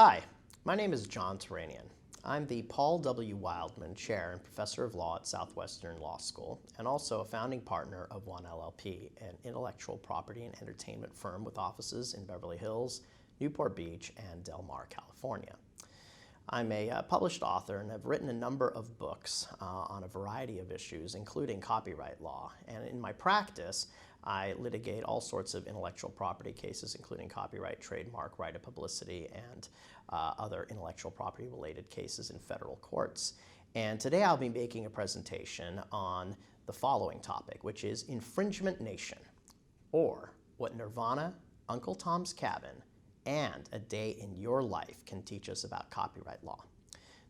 Hi, my name is John Tehranian. I'm the Paul W. Wildman Chair and Professor of Law at Southwestern Law School, and also a founding partner of One LLP, an intellectual property and entertainment firm with offices in Beverly Hills, Newport Beach, and Del Mar, California. I'm a published author and have written a number of books on a variety of issues, including copyright law. And in my practice, I litigate all sorts of intellectual property cases, including copyright, trademark, right of publicity, and other intellectual property related cases in federal courts. And today I'll be making a presentation on the following topic, which is Infringement Nation, or what Nirvana, Uncle Tom's Cabin, and A Day in Your Life can teach us about copyright law.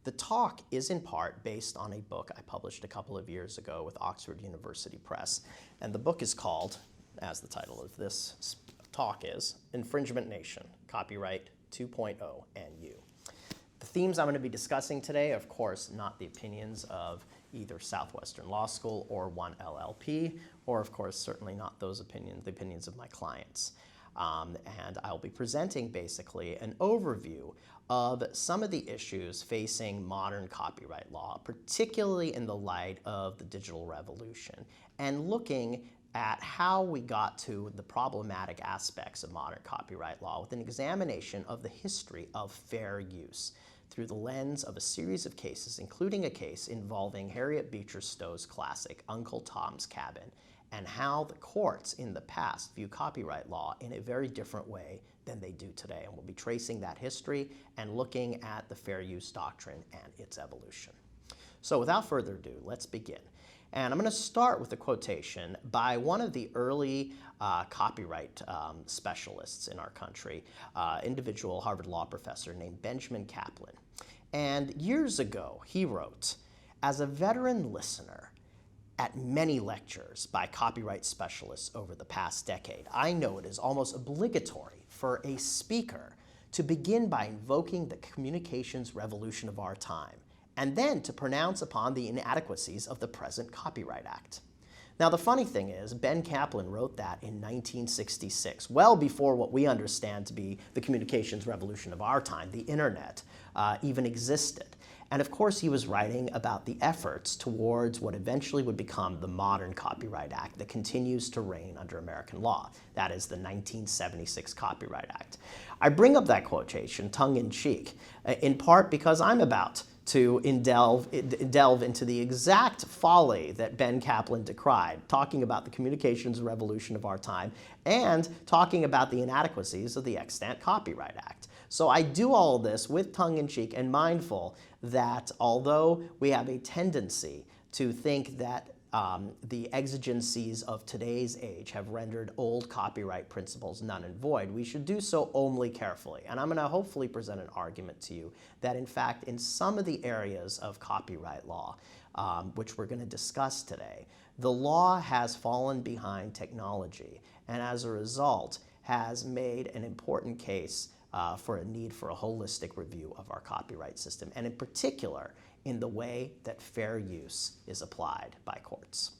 The talk is in part based on a book I published a couple of years ago with Oxford University Press, and the book is called, as the title of this talk is, Infringement Nation, Copyright 2.0 and You. The themes I'm going to be discussing today, of course, not the opinions of either Southwestern Law School or One LLP, or of course, certainly not those opinions, the opinions of my clients. And I'll be presenting basically an overview of some of the issues facing modern copyright law, particularly in the light of the digital revolution, and looking at how we got to the problematic aspects of modern copyright law with an examination of the history of fair use through the lens of a series of cases, including a case involving Harriet Beecher Stowe's classic Uncle Tom's Cabin, and how the courts in the past view copyright law in a very different way than they do today. And we'll be tracing that history and looking at the fair use doctrine and its evolution. So without further ado, let's begin. And I'm going to start with a quotation by one of the early copyright specialists in our country, individual Harvard Law professor named Benjamin Kaplan. And years ago, he wrote, "As a veteran listener at many lectures by copyright specialists over the past decade, I know it is almost obligatory for a speaker to begin by invoking the communications revolution of our time, and then to pronounce upon the inadequacies of the present Copyright Act." Now, the funny thing is, Ben Kaplan wrote that in 1966, well before what we understand to be the communications revolution of our time, the internet, even existed. And of course, he was writing about the efforts towards what eventually would become the modern Copyright Act that continues to reign under American law. That is the 1976 Copyright Act. I bring up that quotation tongue-in-cheek, in part because I'm about to delve into the exact folly that Ben Kaplan decried, talking about the communications revolution of our time and talking about the inadequacies of the extant Copyright Act. So I do all of this with tongue-in-cheek and mindful that although we have a tendency to think that the exigencies of today's age have rendered old copyright principles null and void, we should do so only carefully. And I'm going to hopefully present an argument to you that in fact in some of the areas of copyright law, which we're going to discuss today, the law has fallen behind technology and as a result has made an important case for a need for a holistic review of our copyright system, and in particular in the way that fair use is applied by courts.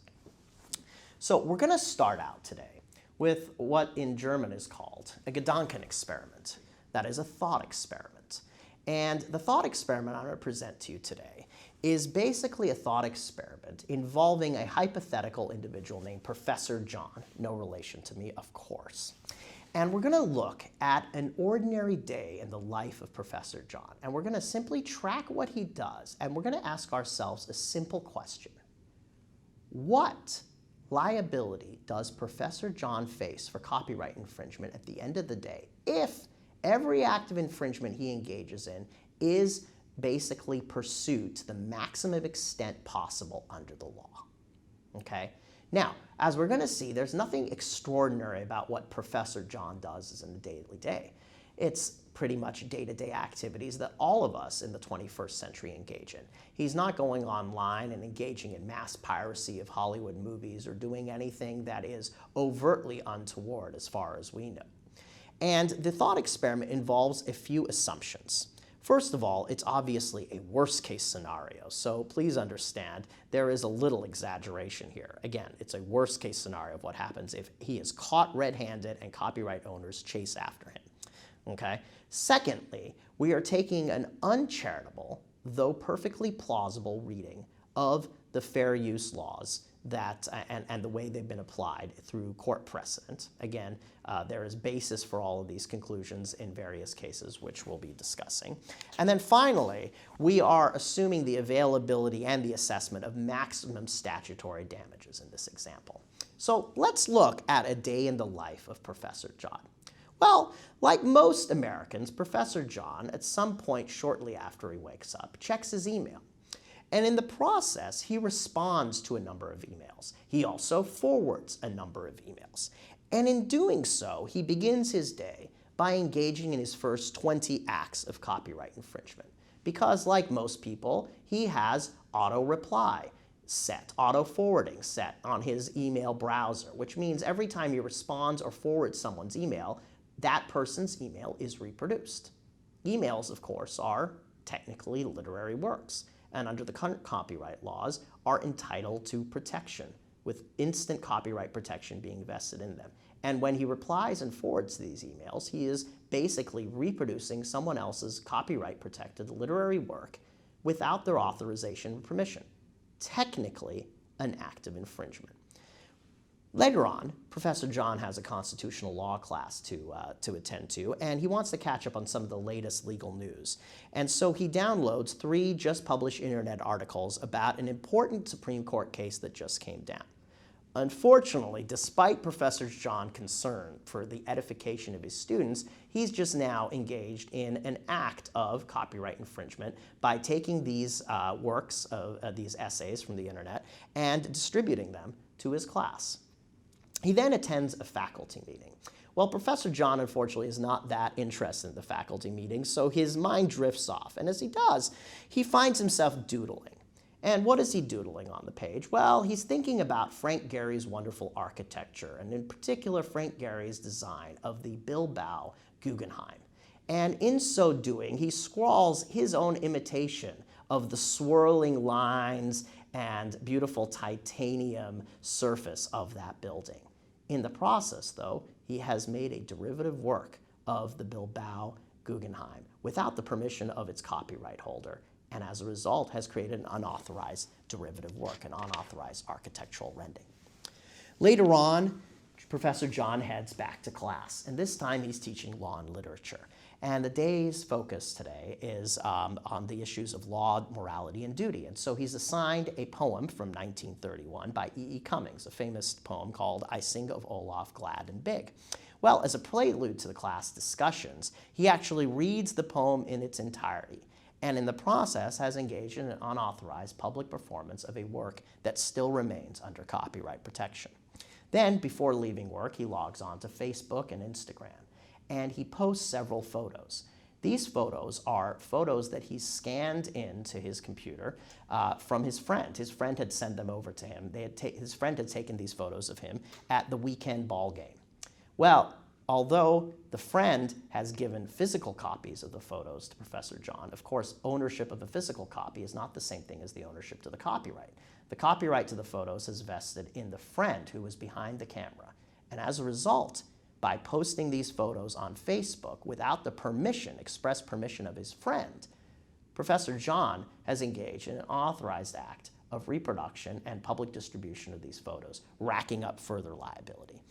So we're going to start out today with what in German is called a Gedanken experiment. That is a thought experiment. And the thought experiment I'm going to present to you today is basically a thought experiment involving a hypothetical individual named Professor John, no relation to me, of course. And we're going to look at an ordinary day in the life of Professor John. And we're going to simply track what he does. And we're going to ask ourselves a simple question. What liability does Professor John face for copyright infringement at the end of the day if every act of infringement he engages in is basically pursued to the maximum extent possible under the law? Okay? Now, as we're going to see, there's nothing extraordinary about what Professor John does in a daily day. It's pretty much day-to-day activities that all of us in the 21st century engage in. He's not going online and engaging in mass piracy of Hollywood movies or doing anything that is overtly untoward as far as we know. And the thought experiment involves a few assumptions. First of all, it's obviously a worst-case scenario, so please understand there is a little exaggeration here. Again, it's a worst-case scenario of what happens if he is caught red-handed and copyright owners chase after him. Okay? Secondly, we are taking an uncharitable, though perfectly plausible reading of the fair use laws and the way they've been applied through court precedent. Again, there is basis for all of these conclusions in various cases, which we'll be discussing. And then finally, we are assuming the availability and the assessment of maximum statutory damages in this example. So let's look at a day in the life of Professor John. Well, like most Americans, Professor John, at some point shortly after he wakes up, checks his email. And in the process, he responds to a number of emails. He also forwards a number of emails. And in doing so, he begins his day by engaging in his first 20 acts of copyright infringement. Because like most people, he has auto-reply set, auto-forwarding set on his email browser, which means every time he responds or forwards someone's email, that person's email is reproduced. Emails, of course, are technically literary works, and under the current copyright laws are entitled to protection, with instant copyright protection being vested in them. And when he replies and forwards these emails, he is basically reproducing someone else's copyright-protected literary work without their authorization or permission. Technically, an act of infringement. Later on, Professor John has a constitutional law class to attend to, and he wants to catch up on some of the latest legal news. And so he downloads 3 just published internet articles about an important Supreme Court case that just came down. Unfortunately, despite Professor John's concern for the edification of his students, he's just now engaged in an act of copyright infringement by taking these works, these essays from the internet, and distributing them to his class. He then attends a faculty meeting. Well, Professor John, unfortunately, is not that interested in the faculty meeting, so his mind drifts off. And as he does, he finds himself doodling. And what is he doodling on the page? Well, he's thinking about Frank Gehry's wonderful architecture, and in particular, Frank Gehry's design of the Bilbao Guggenheim. And in so doing, he scrawls his own imitation of the swirling lines and beautiful titanium surface of that building. In the process, though, he has made a derivative work of the Bilbao Guggenheim without the permission of its copyright holder, and as a result has created an unauthorized derivative work, an unauthorized architectural rendering. Later on, Professor John heads back to class, and this time he's teaching law and literature. And the day's focus today is on the issues of law, morality, and duty. And so he's assigned a poem from 1931 by E.E. Cummings, a famous poem called I Sing of Olaf Glad and Big. Well, as a prelude to the class discussions, he actually reads the poem in its entirety, and in the process has engaged in an unauthorized public performance of a work that still remains under copyright protection. Then, before leaving work, he logs on to Facebook and Instagram, and he posts several photos. These photos are photos that he scanned into his computer from his friend. His friend had sent them over to him. His friend had taken these photos of him at the weekend ball game. Well, although the friend has given physical copies of the photos to Professor John, of course, ownership of a physical copy is not the same thing as the ownership to the copyright. The copyright to the photos is vested in the friend who was behind the camera. And as a result, by posting these photos on Facebook without the permission, express permission of his friend, Professor John has engaged in an unauthorized act of reproduction and public distribution of these photos, racking up further liability.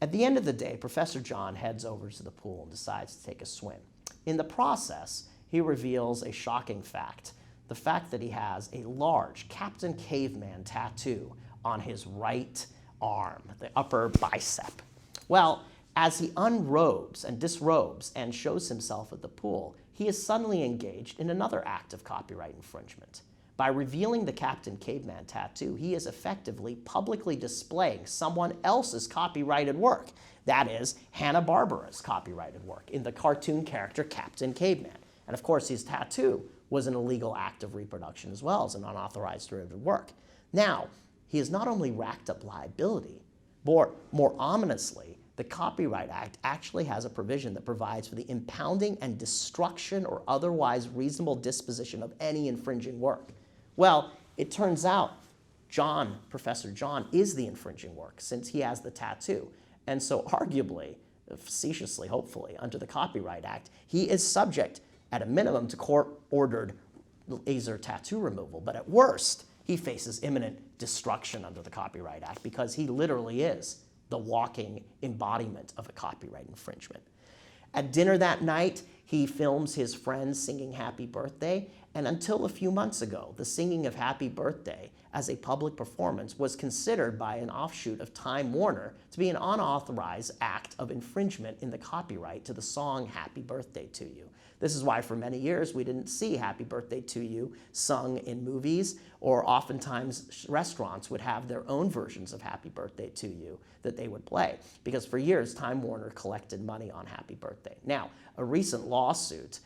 At the end of the day, Professor John heads over to the pool and decides to take a swim. In the process, he reveals a shocking fact, the fact that he has a large Captain Caveman tattoo on his right arm, the upper bicep. Well, as he unrobes and disrobes and shows himself at the pool, he is suddenly engaged in another act of copyright infringement. By revealing the Captain Caveman tattoo, he is effectively publicly displaying someone else's copyrighted work. That is, Hanna-Barbera's copyrighted work in the cartoon character Captain Caveman. And of course, his tattoo was an illegal act of reproduction as well as an unauthorized derivative work. Now, he has not only racked up liability, but more ominously, the Copyright Act actually has a provision that provides for the impounding and destruction or otherwise reasonable disposition of any infringing work. Well, it turns out Professor John, is the infringing work since he has the tattoo. And so arguably, facetiously, hopefully, under the Copyright Act, he is subject, at a minimum, to court-ordered laser tattoo removal. But at worst, he faces imminent destruction under the Copyright Act because he literally is the walking embodiment of a copyright infringement. At dinner that night, he films his friends singing Happy Birthday, and until a few months ago, the singing of Happy Birthday as a public performance was considered by an offshoot of Time Warner to be an unauthorized act of infringement in the copyright to the song Happy Birthday to You. This is why for many years we didn't see Happy Birthday to You sung in movies, or oftentimes restaurants would have their own versions of Happy Birthday to You that they would play, because for years Time Warner collected money on Happy Birthday. Now, a recent lawsuit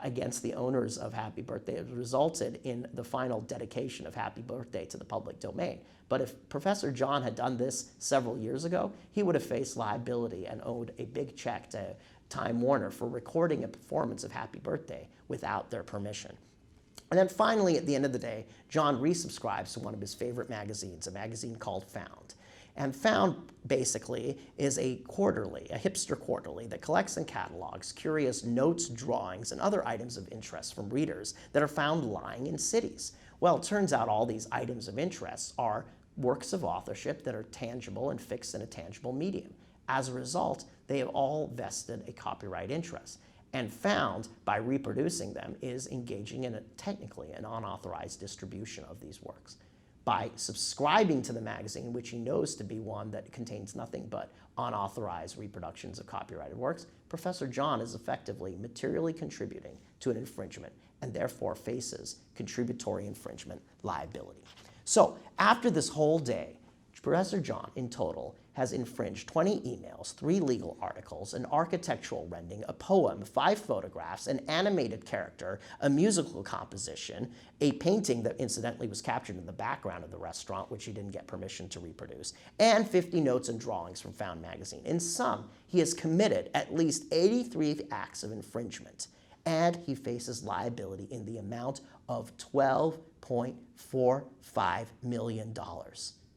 against the owners of Happy Birthday has resulted in the final dedication of Happy Birthday to the public domain. But if Professor John had done this several years ago, he would have faced liability and owed a big check to Time Warner for recording a performance of Happy Birthday without their permission. And then finally, at the end of the day, John resubscribes to one of his favorite magazines, a magazine called Found. And Found, basically, is a quarterly, a hipster quarterly, that collects and catalogs curious notes, drawings, and other items of interest from readers that are found lying in cities. Well, it turns out all these items of interest are works of authorship that are tangible and fixed in a tangible medium. As a result, they have all vested a copyright interest. And Found, by reproducing them, is engaging in technically an unauthorized distribution of these works. By subscribing to the magazine, which he knows to be one that contains nothing but unauthorized reproductions of copyrighted works, Professor John is effectively materially contributing to an infringement and therefore faces contributory infringement liability. So after this whole day, Professor John, in total, has infringed 20 emails, 3 legal articles, an architectural rendering, a poem, 5 photographs, an animated character, a musical composition, a painting that incidentally was captured in the background of the restaurant, which he didn't get permission to reproduce, and 50 notes and drawings from Found magazine. In sum, he has committed at least 83 acts of infringement, and he faces liability in the amount of $12.45 million.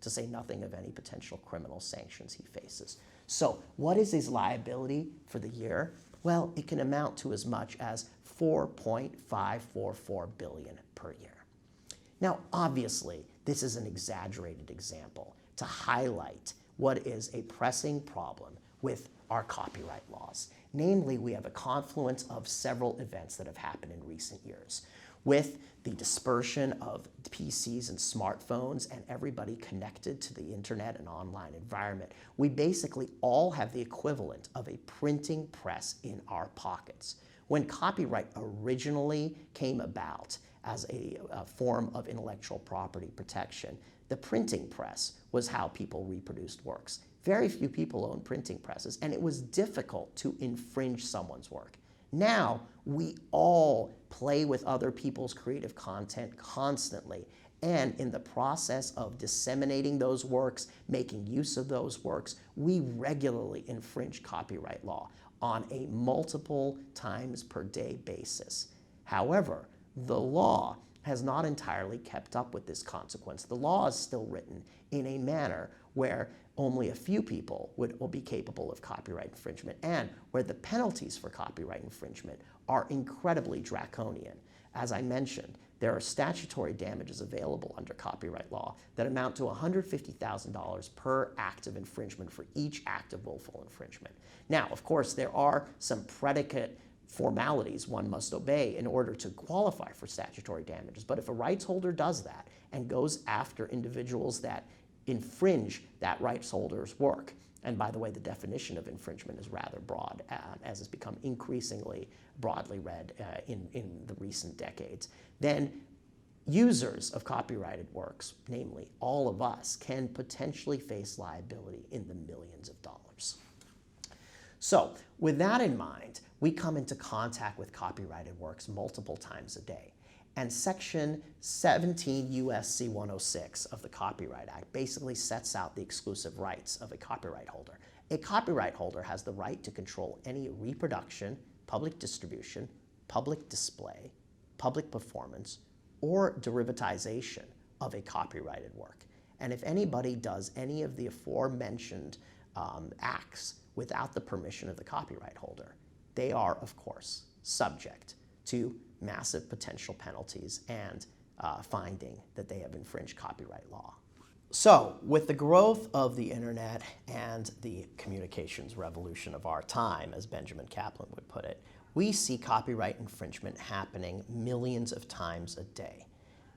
To say nothing of any potential criminal sanctions he faces. So what is his liability for the year? Well, it can amount to as much as $4.544 billion per year. Now, obviously, this is an exaggerated example to highlight what is a pressing problem with our copyright laws. Namely, we have a confluence of several events that have happened in recent years. With the dispersion of PCs and smartphones and everybody connected to the internet and online environment, we basically all have the equivalent of a printing press in our pockets. When copyright originally came about as a form of intellectual property protection, the printing press was how people reproduced works. Very few people owned printing presses, and it was difficult to infringe someone's work. Now, we all play with other people's creative content constantly, and in the process of disseminating those works, making use of those works, we regularly infringe copyright law on a multiple times per day basis. However, the law has not entirely kept up with this consequence. The law is still written in a manner where only a few people will be capable of copyright infringement, and where the penalties for copyright infringement are incredibly draconian. As I mentioned, there are statutory damages available under copyright law that amount to $150,000 per act of infringement for each act of willful infringement. Now, of course, there are some predicate formalities one must obey in order to qualify for statutory damages, but if a rights holder does that and goes after individuals that infringe that rights holder's work, and by the way, the definition of infringement is rather broad, as has become increasingly broadly read in the recent decades, then users of copyrighted works, namely all of us, can potentially face liability in the millions of dollars. So with that in mind, we come into contact with copyrighted works multiple times a day. And Section 17 U.S.C. 106 of the Copyright Act basically sets out the exclusive rights of a copyright holder. A copyright holder has the right to control any reproduction, public distribution, public display, public performance, or derivatization of a copyrighted work. And if anybody does any of the aforementioned acts without the permission of the copyright holder, they are, of course, subject to massive potential penalties and finding that they have infringed copyright law. So, with the growth of the internet and the communications revolution of our time, as Benjamin Kaplan would put it, we see copyright infringement happening millions of times a day.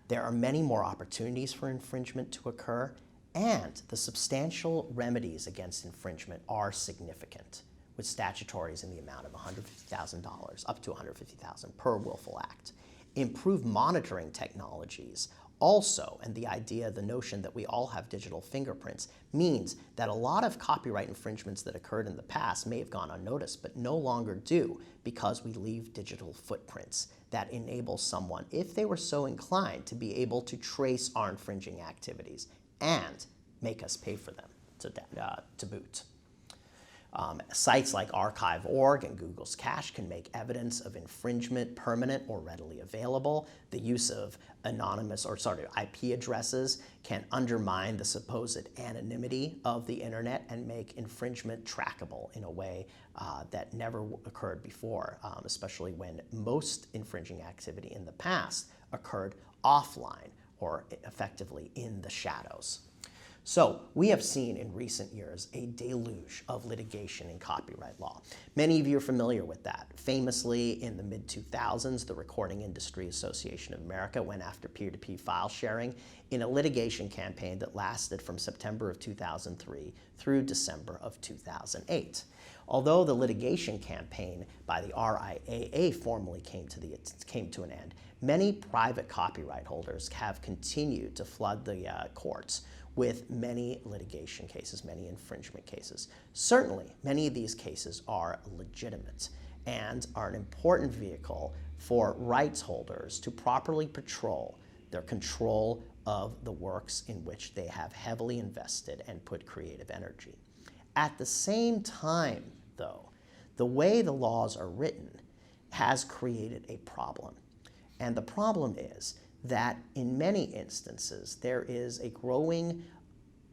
There are many more opportunities for infringement to occur, and the substantial remedies against infringement are significant, with statutories in the amount of $150,000 up to $150,000 per willful act. Improved monitoring technologies also, and the notion that we all have digital fingerprints, means that a lot of copyright infringements that occurred in the past may have gone unnoticed, but no longer do, because we leave digital footprints that enable someone, if they were so inclined, to be able to trace our infringing activities and make us pay for them to boot. Sites like archive.org and Google's Cache can make evidence of infringement permanent or readily available. The use of IP addresses can undermine the supposed anonymity of the internet and make infringement trackable in a way that never occurred before, especially when most infringing activity in the past occurred offline or effectively in the shadows. So, we have seen in recent years a deluge of litigation in copyright law. Many of you are familiar with that. Famously, in the mid-2000s, the Recording Industry Association of America went after peer-to-peer file sharing in a litigation campaign that lasted from September of 2003 through December of 2008. Although the litigation campaign by the RIAA formally came to an end, many private copyright holders have continued to flood the courts with many litigation cases, many infringement cases. Certainly, many of these cases are legitimate and are an important vehicle for rights holders to properly patrol their control of the works in which they have heavily invested and put creative energy. At the same time, though, the way the laws are written has created a problem. And the problem is that in many instances there is a growing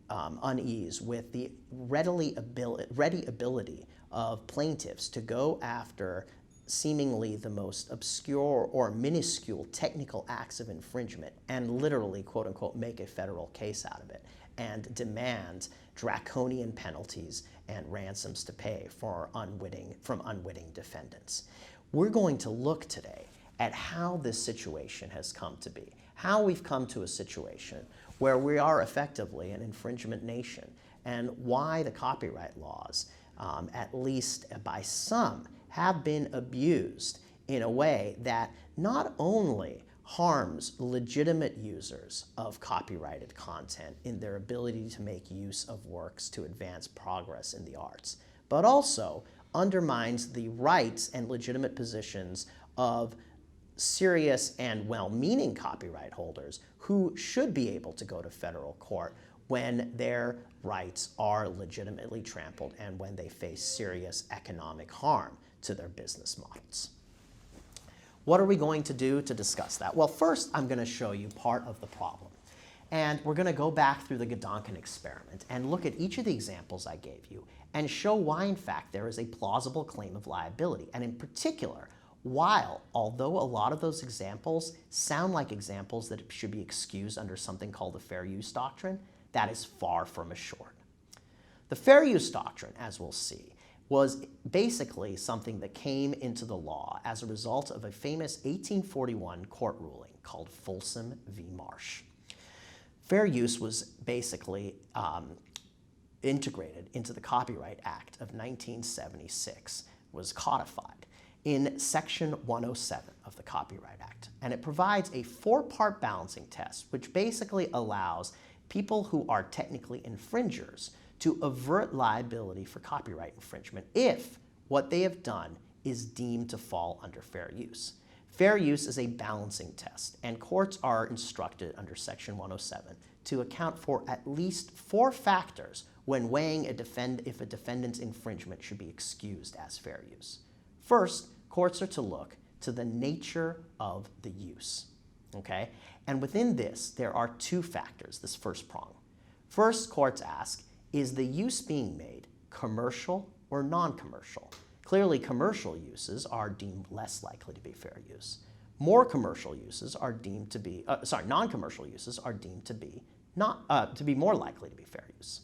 unease with the ready ability of plaintiffs to go after seemingly the most obscure or minuscule technical acts of infringement and literally, quote unquote, make a federal case out of it and demand draconian penalties and ransoms to pay from unwitting defendants. We're going to look today at how this situation has come to be, how we've come to a situation where we are effectively an infringement nation, and why the copyright laws, at least by some, have been abused in a way that not only harms legitimate users of copyrighted content in their ability to make use of works to advance progress in the arts, but also undermines the rights and legitimate positions of serious and well-meaning copyright holders who should be able to go to federal court when their rights are legitimately trampled and when they face serious economic harm to their business models. What are we going to do to discuss that? Well, first I'm going to show you part of the problem. And we're going to go back through the Gedanken experiment and look at each of the examples I gave you and show why, in fact, there is a plausible claim of liability. And in particular, although a lot of those examples sound like examples that should be excused under something called the fair use doctrine, that is far from assured. The fair use doctrine, as we'll see, was basically something that came into the law as a result of a famous 1841 court ruling called Folsom v. Marsh. Fair use was basically integrated into the Copyright Act of 1976, was codified in Section 107 of the Copyright Act. And it provides a four-part balancing test, which basically allows people who are technically infringers to avert liability for copyright infringement if what they have done is deemed to fall under fair use. Fair use is a balancing test, and courts are instructed under Section 107 to account for at least 4 factors when weighing if a defendant's infringement should be excused as fair use. First, courts are to look to the nature of the use, okay? And within this, there are 2 factors, this first prong. First, courts ask, is the use being made commercial or non-commercial. Clearly, commercial uses are deemed less likely to be fair use. More commercial uses are deemed to be, non-commercial uses are deemed to be more likely to be fair use.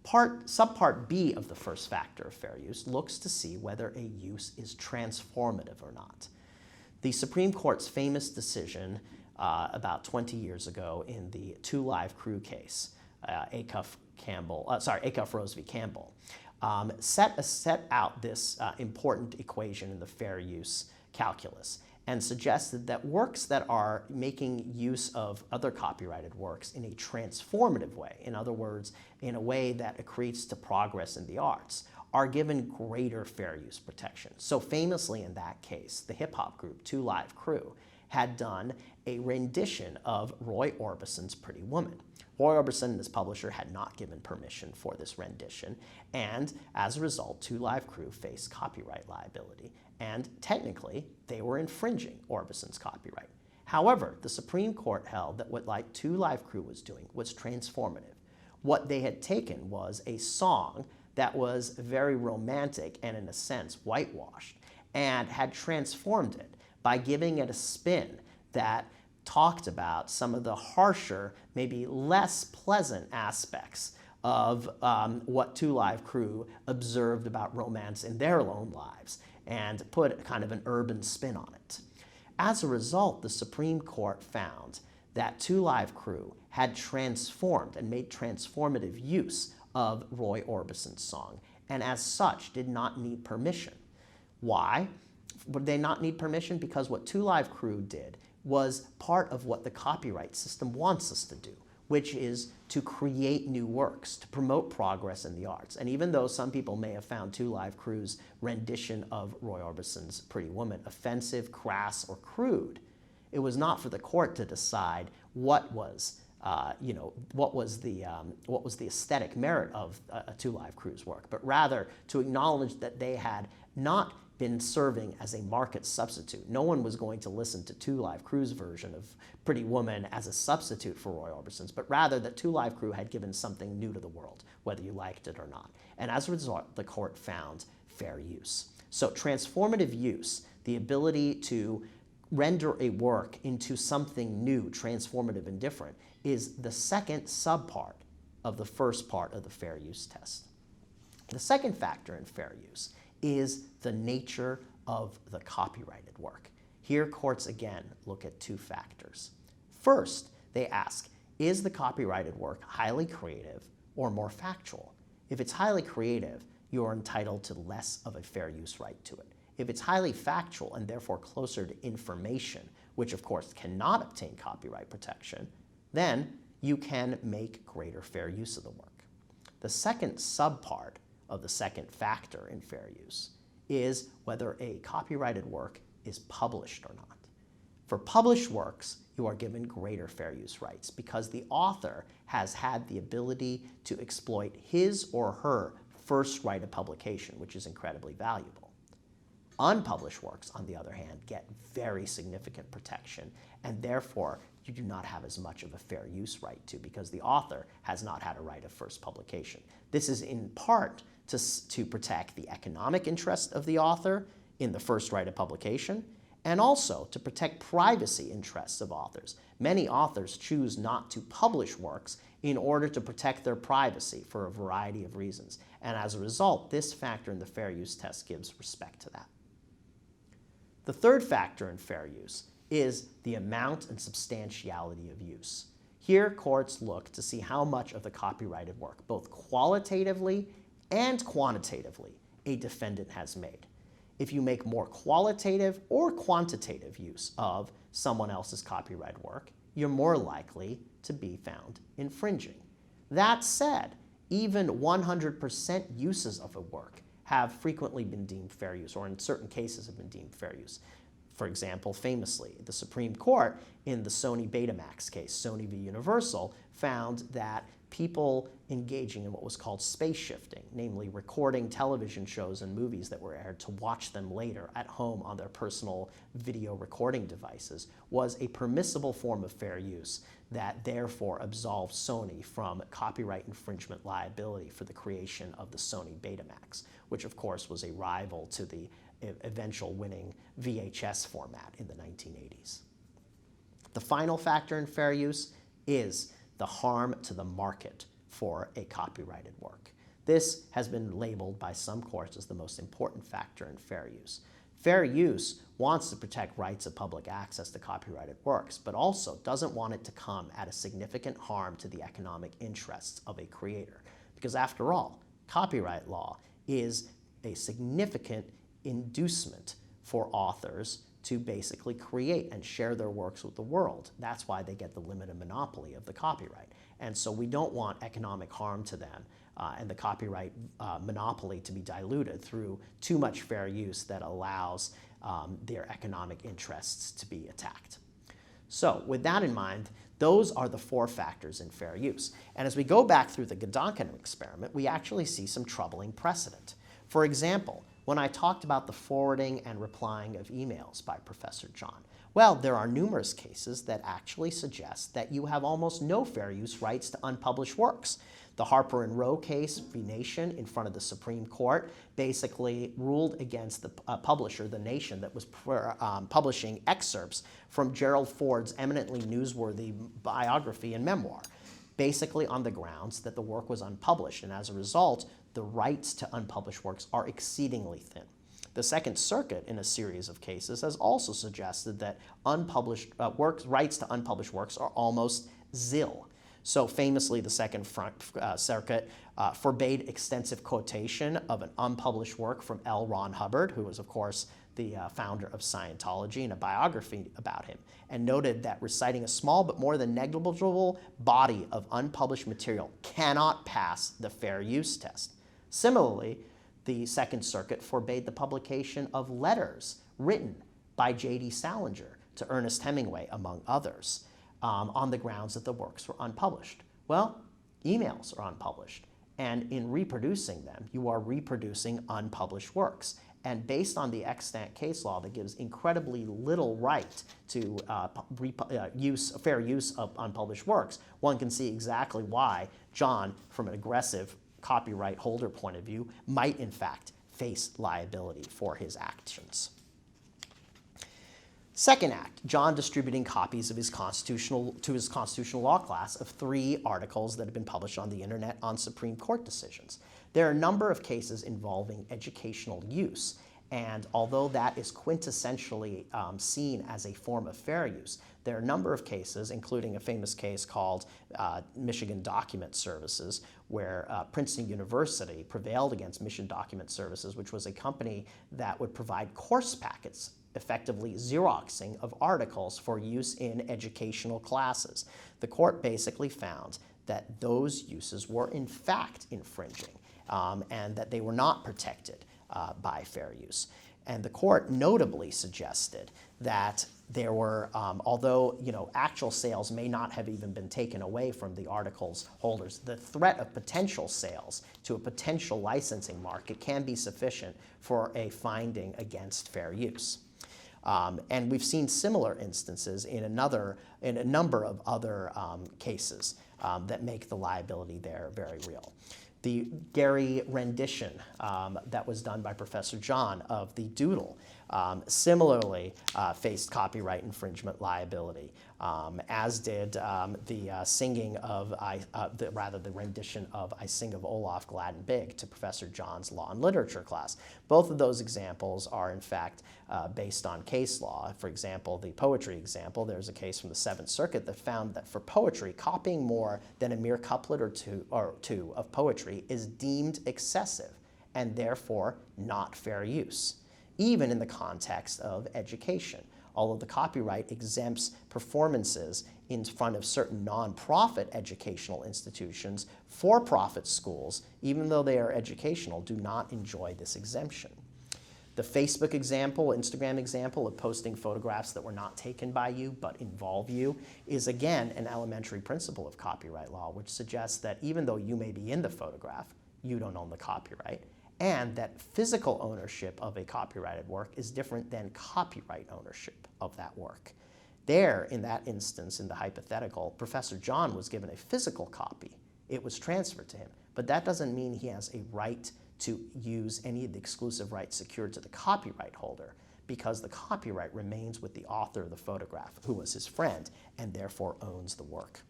Subpart B of the first factor of fair use looks to see whether a use is transformative or not. The Supreme Court's famous decision about 20 years ago in the Two Live Crew case, Acuff Rose v. Campbell, set out this important equation in the fair use calculus and suggested that works that are making use of other copyrighted works in a transformative way, in other words, in a way that accretes to progress in the arts, are given greater fair use protection. So famously in that case, the hip-hop group Two Live Crew had done a rendition of Roy Orbison's Pretty Woman. Roy Orbison and his publisher had not given permission for this rendition, and as a result, Two Live Crew faced copyright liability, and technically, they were infringing Orbison's copyright. However, the Supreme Court held that what Two Live Crew was doing was transformative. What they had taken was a song that was very romantic and, in a sense, whitewashed, and had transformed it by giving it a spin that talked about some of the harsher, maybe less pleasant aspects of what Two Live Crew observed about romance in their own lives, and put kind of an urban spin on it. As a result, the Supreme Court found that Two Live Crew had transformed and made transformative use of Roy Orbison's song, and as such did not need permission. Why? Would they not need permission? Because what Two Live Crew did was part of what the copyright system wants us to do, which is to create new works, to promote progress in the arts. And even though some people may have found Two Live Crew's rendition of Roy Orbison's Pretty Woman offensive, crass, or crude, it was not for the court to decide what was the aesthetic merit of Two Live Crew's work, but rather to acknowledge that they had not been serving as a market substitute. No one was going to listen to Two Live Crew's version of Pretty Woman as a substitute for Roy Orbison's, but rather that Two Live Crew had given something new to the world, whether you liked it or not. And as a result, the court found fair use. So transformative use, the ability to render a work into something new, transformative and different, is the second subpart of the first part of the fair use test. The second factor in fair use is the nature of the copyrighted work. Here, courts again look at two factors. First, they ask, is the copyrighted work highly creative or more factual? If it's highly creative, you are entitled to less of a fair use right to it. If it's highly factual and therefore closer to information, which of course cannot obtain copyright protection, then you can make greater fair use of the work. The second subpart of the second factor in fair use is whether a copyrighted work is published or not. For published works, you are given greater fair use rights because the author has had the ability to exploit his or her first right of publication, which is incredibly valuable. Unpublished works, on the other hand, get very significant protection, and therefore you do not have as much of a fair use right to because the author has not had a right of first publication. This is in part to protect the economic interest of the author in the first right of publication, and also to protect privacy interests of authors. Many authors choose not to publish works in order to protect their privacy for a variety of reasons, and as a result, this factor in the fair use test gives respect to that. The third factor in fair use is the amount and substantiality of use. Here, courts look to see how much of the copyrighted work, both qualitatively and quantitatively, a defendant has made. If you make more qualitative or quantitative use of someone else's copyrighted work, you're more likely to be found infringing. That said, even 100% uses of a work have frequently been deemed fair use, or in certain cases have been deemed fair use. For example, famously, the Supreme Court in the Sony Betamax case, Sony v. Universal, found that people engaging in what was called space shifting, namely recording television shows and movies that were aired to watch them later at home on their personal video recording devices, was a permissible form of fair use that therefore absolved Sony from copyright infringement liability for the creation of the Sony Betamax, which of course was a rival to the eventual winning VHS format in the 1980s. The final factor in fair use is the harm to the market for a copyrighted work. This has been labeled by some courts as the most important factor in fair use. Fair use wants to protect rights of public access to copyrighted works, but also doesn't want it to come at a significant harm to the economic interests of a creator. Because after all, copyright law is a significant inducement for authors to basically create and share their works with the world. That's why they get the limited monopoly of the copyright. And so we don't want economic harm to them and the copyright monopoly to be diluted through too much fair use that allows their economic interests to be attacked. So with that in mind, those are the 4 factors in fair use. And as we go back through the Gedanken experiment, we actually see some troubling precedent. For example, when I talked about the forwarding and replying of emails by Professor John, well, there are numerous cases that actually suggest that you have almost no fair use rights to unpublished works. The Harper and Row case, v. Nation, in front of the Supreme Court, basically ruled against the publisher, The Nation, that was publishing excerpts from Gerald Ford's eminently newsworthy biography and memoir, basically on the grounds that the work was unpublished, and as a result, the rights to unpublished works are exceedingly thin. The Second Circuit, in a series of cases, has also suggested that unpublished rights to unpublished works are almost zil. So famously, the Second Circuit forbade extensive quotation of an unpublished work from L. Ron Hubbard, who was, of course, the founder of Scientology, in a biography about him, and noted that reciting a small but more than negligible body of unpublished material cannot pass the fair use test. Similarly, the Second Circuit forbade the publication of letters written by J.D. Salinger to Ernest Hemingway, among others, on the grounds that the works were unpublished. Well, emails are unpublished, and in reproducing them, you are reproducing unpublished works. And based on the extant case law that gives incredibly little right to fair use of unpublished works, one can see exactly why John, from an aggressive copyright holder point of view, might in fact face liability for his actions. Second act, John distributing copies of his constitutional law class of 3 articles that have been published on the internet on Supreme Court decisions. There are a number of cases involving educational use, and although that is quintessentially seen as a form of fair use, there are a number of cases, including a famous case called Michigan Document Services, where Princeton University prevailed against Mission Document Services, which was a company that would provide course packets, effectively Xeroxing of articles for use in educational classes. The court basically found that those uses were in fact infringing and that they were not protected by fair use. And the court notably suggested that there were, although actual sales may not have even been taken away from the article's holders, the threat of potential sales to a potential licensing market can be sufficient for a finding against fair use. And we've seen similar instances in a number of other cases that make the liability there very real. The Gary rendition that was done by Professor John of the doodle similarly faced copyright infringement liability, as did the singing of, the rendition of I Sing of Olaf Glad and Big to Professor John's Law and Literature class. Both of those examples are in fact based on case law. For example, the poetry example, there's a case from the Seventh Circuit that found that for poetry, copying more than a mere couplet or two of poetry is deemed excessive and therefore not fair use, even in the context of education. Although the copyright exempts performances in front of certain nonprofit educational institutions, for-profit schools, even though they are educational, do not enjoy this exemption. The Facebook example, Instagram example of posting photographs that were not taken by you but involve you is again an elementary principle of copyright law, which suggests that even though you may be in the photograph, you don't own the copyright, and that physical ownership of a copyrighted work is different than copyright ownership of that work. There, in that instance, in the hypothetical, Professor John was given a physical copy. It was transferred to him, but that doesn't mean he has a right to use any of the exclusive rights secured to the copyright holder, because the copyright remains with the author of the photograph, who was his friend, and therefore owns the work.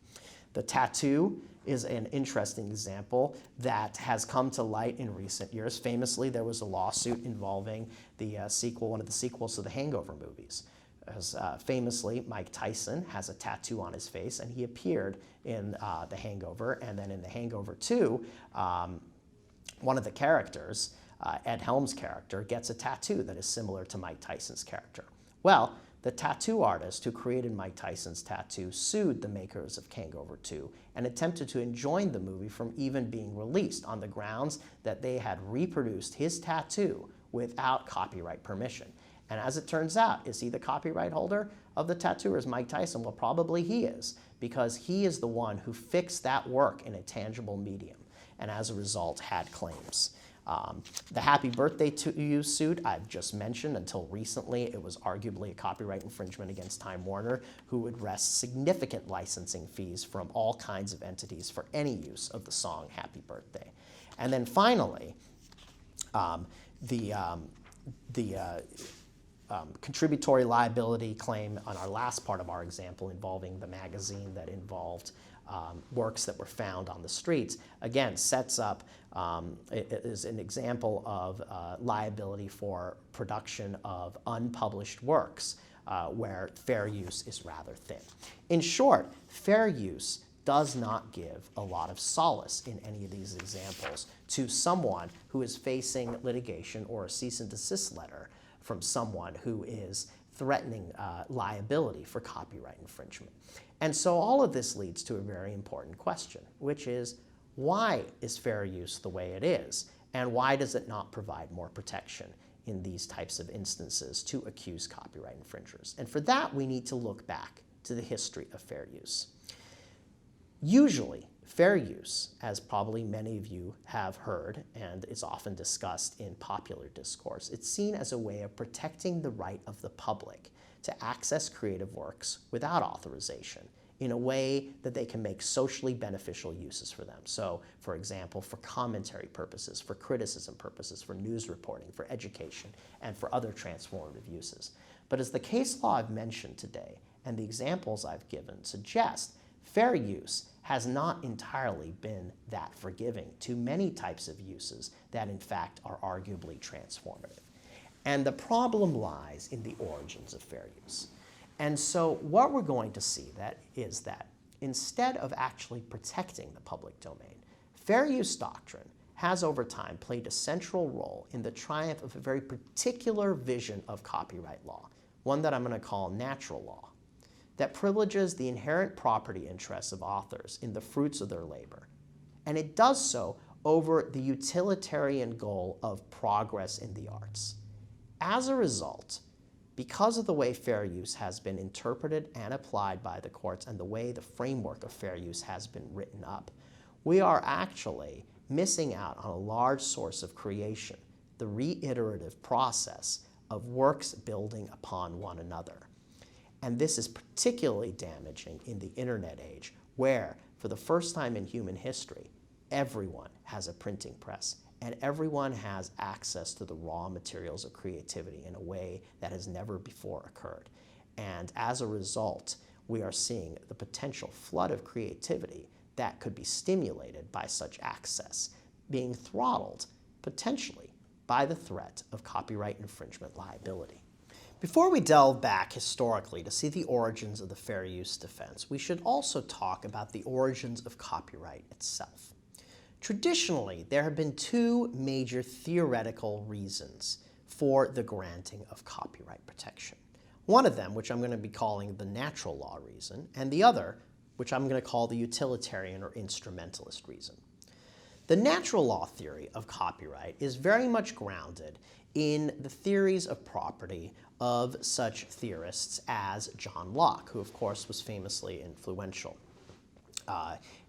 The tattoo is an interesting example that has come to light in recent years. Famously, there was a lawsuit involving the one of the sequels to the Hangover movies. Famously, Mike Tyson has a tattoo on his face, and he appeared in The Hangover, and then in The Hangover 2, one of the characters, Ed Helms' character, gets a tattoo that is similar to Mike Tyson's character. Well, the tattoo artist who created Mike Tyson's tattoo sued the makers of Hangover 2 and attempted to enjoin the movie from even being released on the grounds that they had reproduced his tattoo without copyright permission. And as it turns out, is he the copyright holder of the tattoo, or is Mike Tyson? Well, probably he is, because he is the one who fixed that work in a tangible medium, and as a result had claims. The Happy Birthday to You suit I've just mentioned. Until recently, it was arguably a copyright infringement against Time Warner, who would wrest significant licensing fees from all kinds of entities for any use of the song Happy Birthday. And then finally, contributory liability claim on our last part of our example involving the magazine that involved works that were found on the streets, again, sets up, it is an example of liability for production of unpublished works where fair use is rather thin. In short, fair use does not give a lot of solace in any of these examples to someone who is facing litigation or a cease and desist letter from someone who is threatening liability for copyright infringement. And so all of this leads to a very important question, which is, why is fair use the way it is? And why does it not provide more protection in these types of instances to accuse copyright infringers? And for that, we need to look back to the history of fair use. Usually, fair use, as probably many of you have heard, and is often discussed in popular discourse, it's seen as a way of protecting the right of the public to access creative works without authorization in a way that they can make socially beneficial uses for them. So, for example, for commentary purposes, for criticism purposes, for news reporting, for education, and for other transformative uses. But as the case law I've mentioned today and the examples I've given suggest, fair use has not entirely been that forgiving to many types of uses that in fact are arguably transformative. And the problem lies in the origins of fair use. And so what we're going to see is that instead of actually protecting the public domain, fair use doctrine has over time played a central role in the triumph of a very particular vision of copyright law, one that I'm going to call natural law, that privileges the inherent property interests of authors in the fruits of their labor. And it does so over the utilitarian goal of progress in the arts. As a result, because of the way fair use has been interpreted and applied by the courts and the way the framework of fair use has been written up, we are actually missing out on a large source of creation, the reiterative process of works building upon one another. And this is particularly damaging in the internet age, where, for the first time in human history, everyone has a printing press and everyone has access to the raw materials of creativity in a way that has never before occurred. And as a result, we are seeing the potential flood of creativity that could be stimulated by such access being throttled, potentially, by the threat of copyright infringement liability. Before we delve back historically to see the origins of the fair use defense, we should also talk about the origins of copyright itself. Traditionally, there have been two major theoretical reasons for the granting of copyright protection. One of them, which I'm going to be calling the natural law reason, and the other, which I'm going to call the utilitarian or instrumentalist reason. The natural law theory of copyright is very much grounded in the theories of property of such theorists as John Locke, who of course was famously influential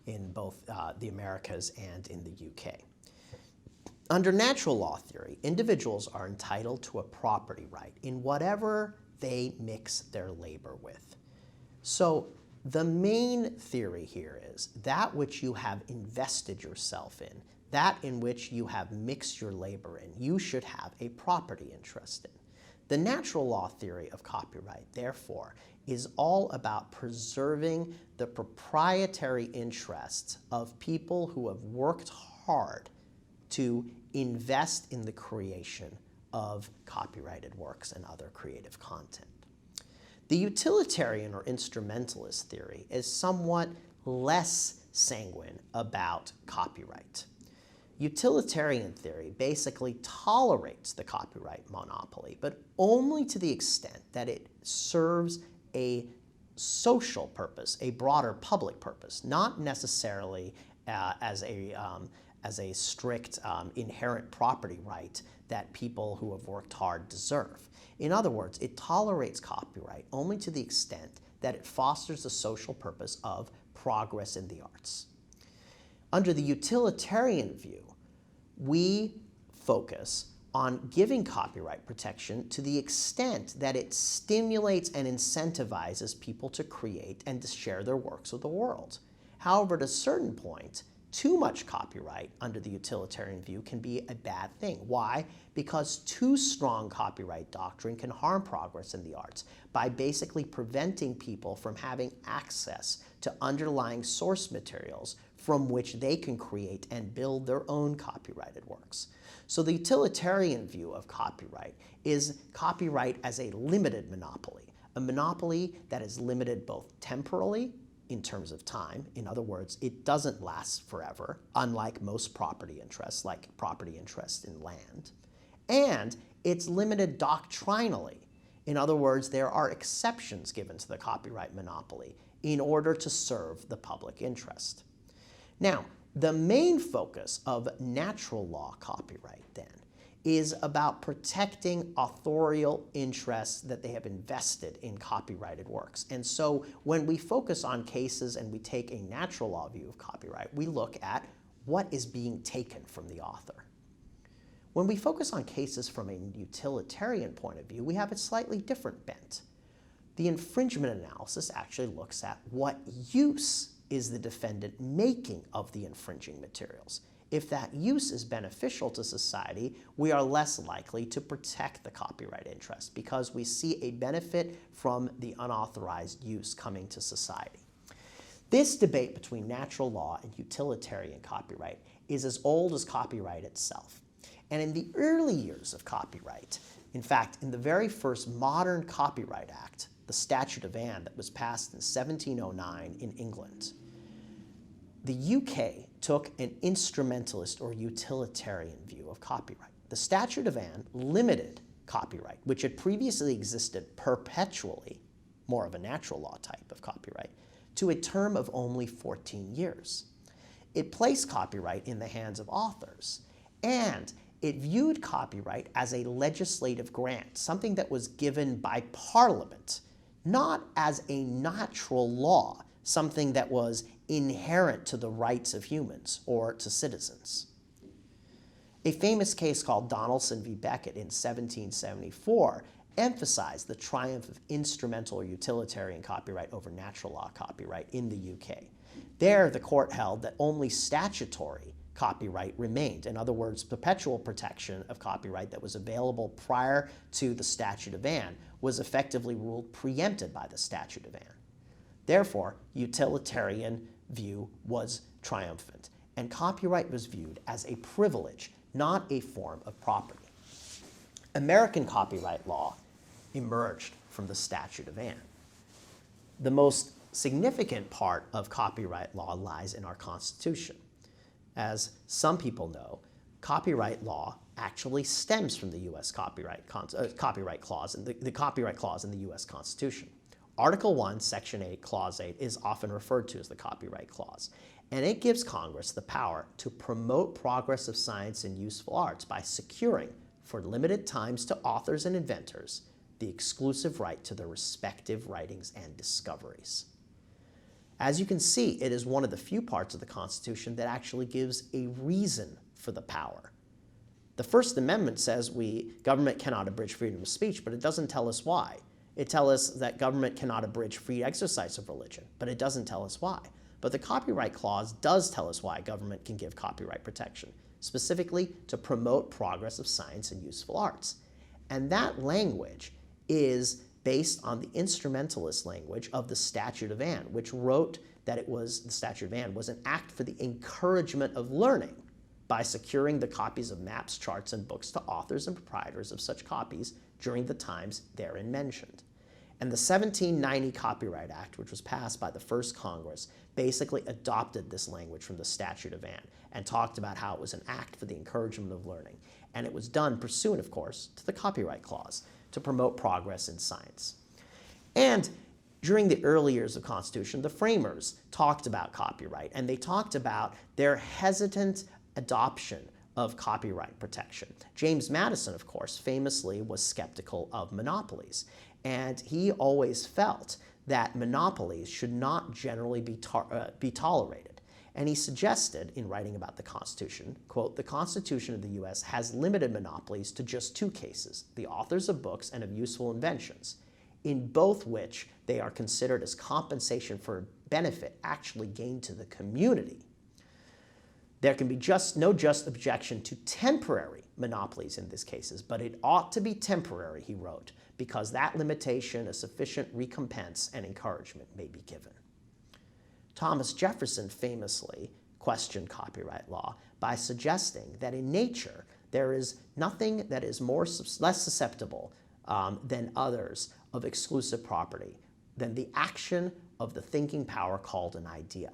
in both the Americas and in the UK. Under natural law theory, individuals are entitled to a property right in whatever they mix their labor with. So the main theory here is that which you have invested yourself in, that in which you have mixed your labor in, you should have a property interest in. The natural law theory of copyright, therefore, is all about preserving the proprietary interests of people who have worked hard to invest in the creation of copyrighted works and other creative content. The utilitarian or instrumentalist theory is somewhat less sanguine about copyright. Utilitarian theory basically tolerates the copyright monopoly, but only to the extent that it serves a social purpose, a broader public purpose, not necessarily as a strict inherent property right that people who have worked hard deserve. In other words, it tolerates copyright only to the extent that it fosters the social purpose of progress in the arts. Under the utilitarian view, we focus on giving copyright protection to the extent that it stimulates and incentivizes people to create and to share their works with the world. However, at a certain point, too much copyright under the utilitarian view can be a bad thing. Why? Because too strong copyright doctrine can harm progress in the arts by basically preventing people from having access to underlying source materials from which they can create and build their own copyrighted works. So the utilitarian view of copyright is copyright as a limited monopoly, a monopoly that is limited both temporally in terms of time. In other words, it doesn't last forever, unlike most property interests, like property interest in land. And it's limited doctrinally. In other words, there are exceptions given to the copyright monopoly in order to serve the public interest. Now, the main focus of natural law copyright, then, is about protecting authorial interests that they have invested in copyrighted works. And so when we focus on cases and we take a natural law view of copyright, we look at what is being taken from the author. When we focus on cases from a utilitarian point of view, we have a slightly different bent. The infringement analysis actually looks at what use is the defendant making of the infringing materials. If that use is beneficial to society, we are less likely to protect the copyright interest because we see a benefit from the unauthorized use coming to society. This debate between natural law and utilitarian copyright is as old as copyright itself. And in the early years of copyright, in fact, in the very first modern Copyright Act, the Statute of Anne that was passed in 1709 in England, the UK took an instrumentalist or utilitarian view of copyright. The Statute of Anne limited copyright, which had previously existed perpetually, more of a natural law type of copyright, to a term of only 14 years. It placed copyright in the hands of authors, and it viewed copyright as a legislative grant, something that was given by Parliament, not as a natural law, something that was inherent to the rights of humans or to citizens. A famous case called Donaldson v. Beckett in 1774 emphasized the triumph of instrumental or utilitarian copyright over natural law copyright in the UK. There, the court held that only statutory copyright remained. In other words, perpetual protection of copyright that was available prior to the Statute of Anne was effectively ruled preempted by the Statute of Anne. Therefore, utilitarian view was triumphant, and copyright was viewed as a privilege, not a form of property. American copyright law emerged from the Statute of Anne. The most significant part of copyright law lies in our Constitution. As some people know, copyright law actually stems from the U.S. copyright clause and the copyright clause in the U.S. Constitution. Article 1, Section 8, Clause 8 is often referred to as the Copyright Clause, and it gives Congress the power to promote progress of science and useful arts by securing, for limited times to authors and inventors, the exclusive right to their respective writings and discoveries. As you can see, it is one of the few parts of the Constitution that actually gives a reason for the power. The First Amendment says government cannot abridge freedom of speech, but it doesn't tell us why. It tells us that government cannot abridge free exercise of religion, but it doesn't tell us why. But the Copyright Clause does tell us why government can give copyright protection, specifically to promote progress of science and useful arts. And that language is based on the instrumentalist language of the Statute of Anne, which wrote that the Statute of Anne was an act for the encouragement of learning by securing the copies of maps, charts, and books to authors and proprietors of such copies during the times therein mentioned. And the 1790 Copyright Act, which was passed by the first Congress, basically adopted this language from the Statute of Anne and talked about how it was an act for the encouragement of learning. And it was done pursuant, of course, to the Copyright Clause to promote progress in science. And during the early years of the Constitution, the framers talked about copyright, and they talked about their hesitant adoption of copyright protection. James Madison, of course, famously was skeptical of monopolies, and he always felt that monopolies should not generally be tolerated. And he suggested, in writing about the Constitution, quote, "The Constitution of the U.S. has limited monopolies to just two cases, the authors of books and of useful inventions, in both which they are considered as compensation for benefit actually gained to the community. There can be no just objection to temporary monopolies in these cases, but it ought to be temporary," he wrote, "because that limitation a sufficient recompense and encouragement may be given." Thomas Jefferson famously questioned copyright law by suggesting that in nature there is nothing that is less susceptible than others of exclusive property than the action of the thinking power called an idea,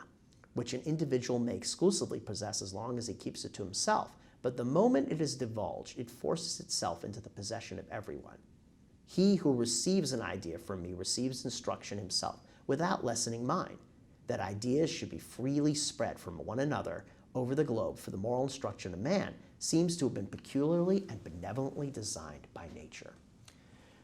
which an individual may exclusively possess as long as he keeps it to himself. But the moment it is divulged, it forces itself into the possession of everyone. He who receives an idea from me receives instruction himself, without lessening mine, that ideas should be freely spread from one another over the globe for the moral instruction of man seems to have been peculiarly and benevolently designed by nature.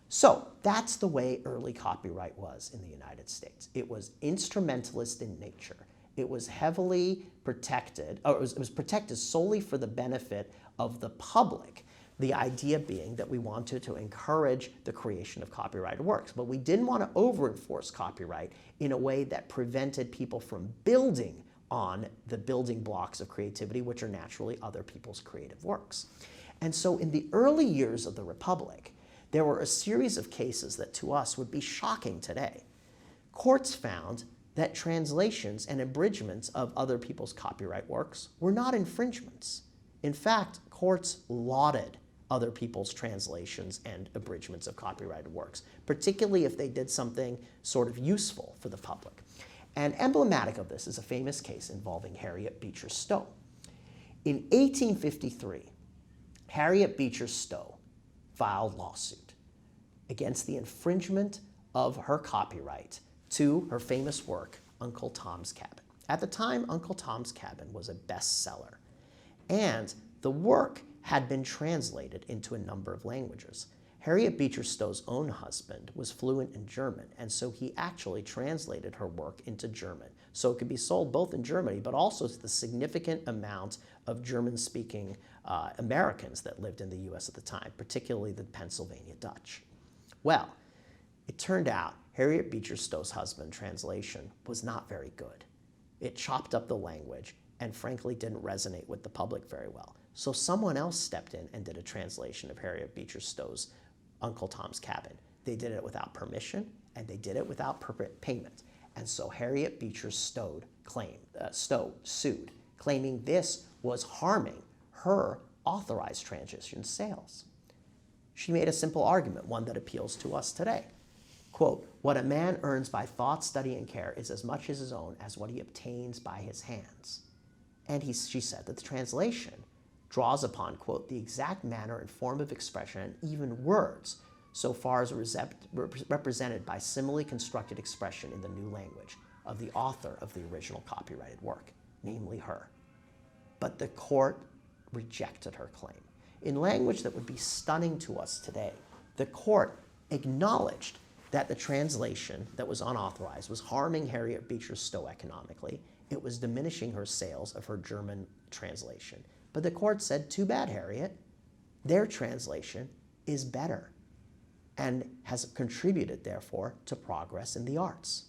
So that's the way early copyright was in the United States. It was instrumentalist in nature. It was heavily protected, or it was protected solely for the benefit of the public. The idea being that we wanted to encourage the creation of copyrighted works, but we didn't want to over-enforce copyright in a way that prevented people from building on the building blocks of creativity, which are naturally other people's creative works. And so in the early years of the Republic, there were a series of cases that to us would be shocking today. Courts found that translations and abridgments of other people's copyright works were not infringements. In fact, courts lauded other people's translations and abridgments of copyrighted works, particularly if they did something sort of useful for the public. And emblematic of this is a famous case involving Harriet Beecher Stowe. In 1853, Harriet Beecher Stowe filed lawsuit against the infringement of her copyright to her famous work, Uncle Tom's Cabin. At the time, Uncle Tom's Cabin was a bestseller, and the work had been translated into a number of languages. Harriet Beecher Stowe's own husband was fluent in German, and so he actually translated her work into German, so it could be sold both in Germany, but also to the significant amount of German-speaking Americans that lived in the U.S. at the time, particularly the Pennsylvania Dutch. Well, it turned out Harriet Beecher Stowe's husband's translation was not very good. It chopped up the language and frankly didn't resonate with the public very well. So someone else stepped in and did a translation of Harriet Beecher Stowe's Uncle Tom's Cabin. They did it without permission, and they did it without payment. And so Harriet Beecher Stowe sued, claiming this was harming her authorized translation sales. She made a simple argument, one that appeals to us today. Quote, "What a man earns by thought, study, and care is as much his own as what he obtains by his hands." And she said that the translation draws upon, quote, "the exact manner and form of expression and even words so far as represented by similarly constructed expression in the new language of the author of the original copyrighted work, namely her. But the court rejected her claim. In language that would be stunning to us today, the court acknowledged that the translation that was unauthorized was harming Harriet Beecher Stowe economically. It was diminishing her sales of her German translation. But the court said, too bad, Harriet. Their translation is better and has contributed, therefore, to progress in the arts.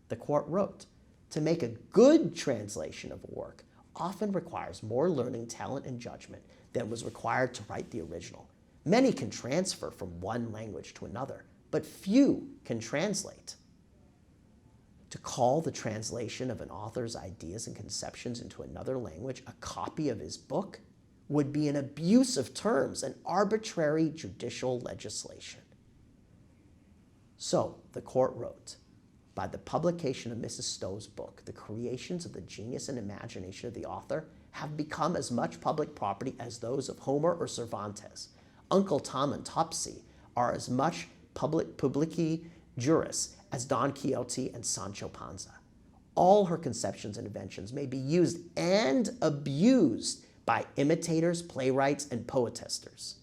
The court wrote, to make a good translation of a work often requires more learning, talent, and judgment than was required to write the original. Many can transfer from one language to another, but few can translate. To call the translation of an author's ideas and conceptions into another language a copy of his book would be an abuse of terms and arbitrary judicial legislation. So the court wrote, by the publication of Mrs. Stowe's book, the creations of the genius and imagination of the author have become as much public property as those of Homer or Cervantes. Uncle Tom and Topsy are as much publici juris as Don Quixote and Sancho Panza. All her conceptions and inventions may be used and abused by imitators, playwrights, and poetasters.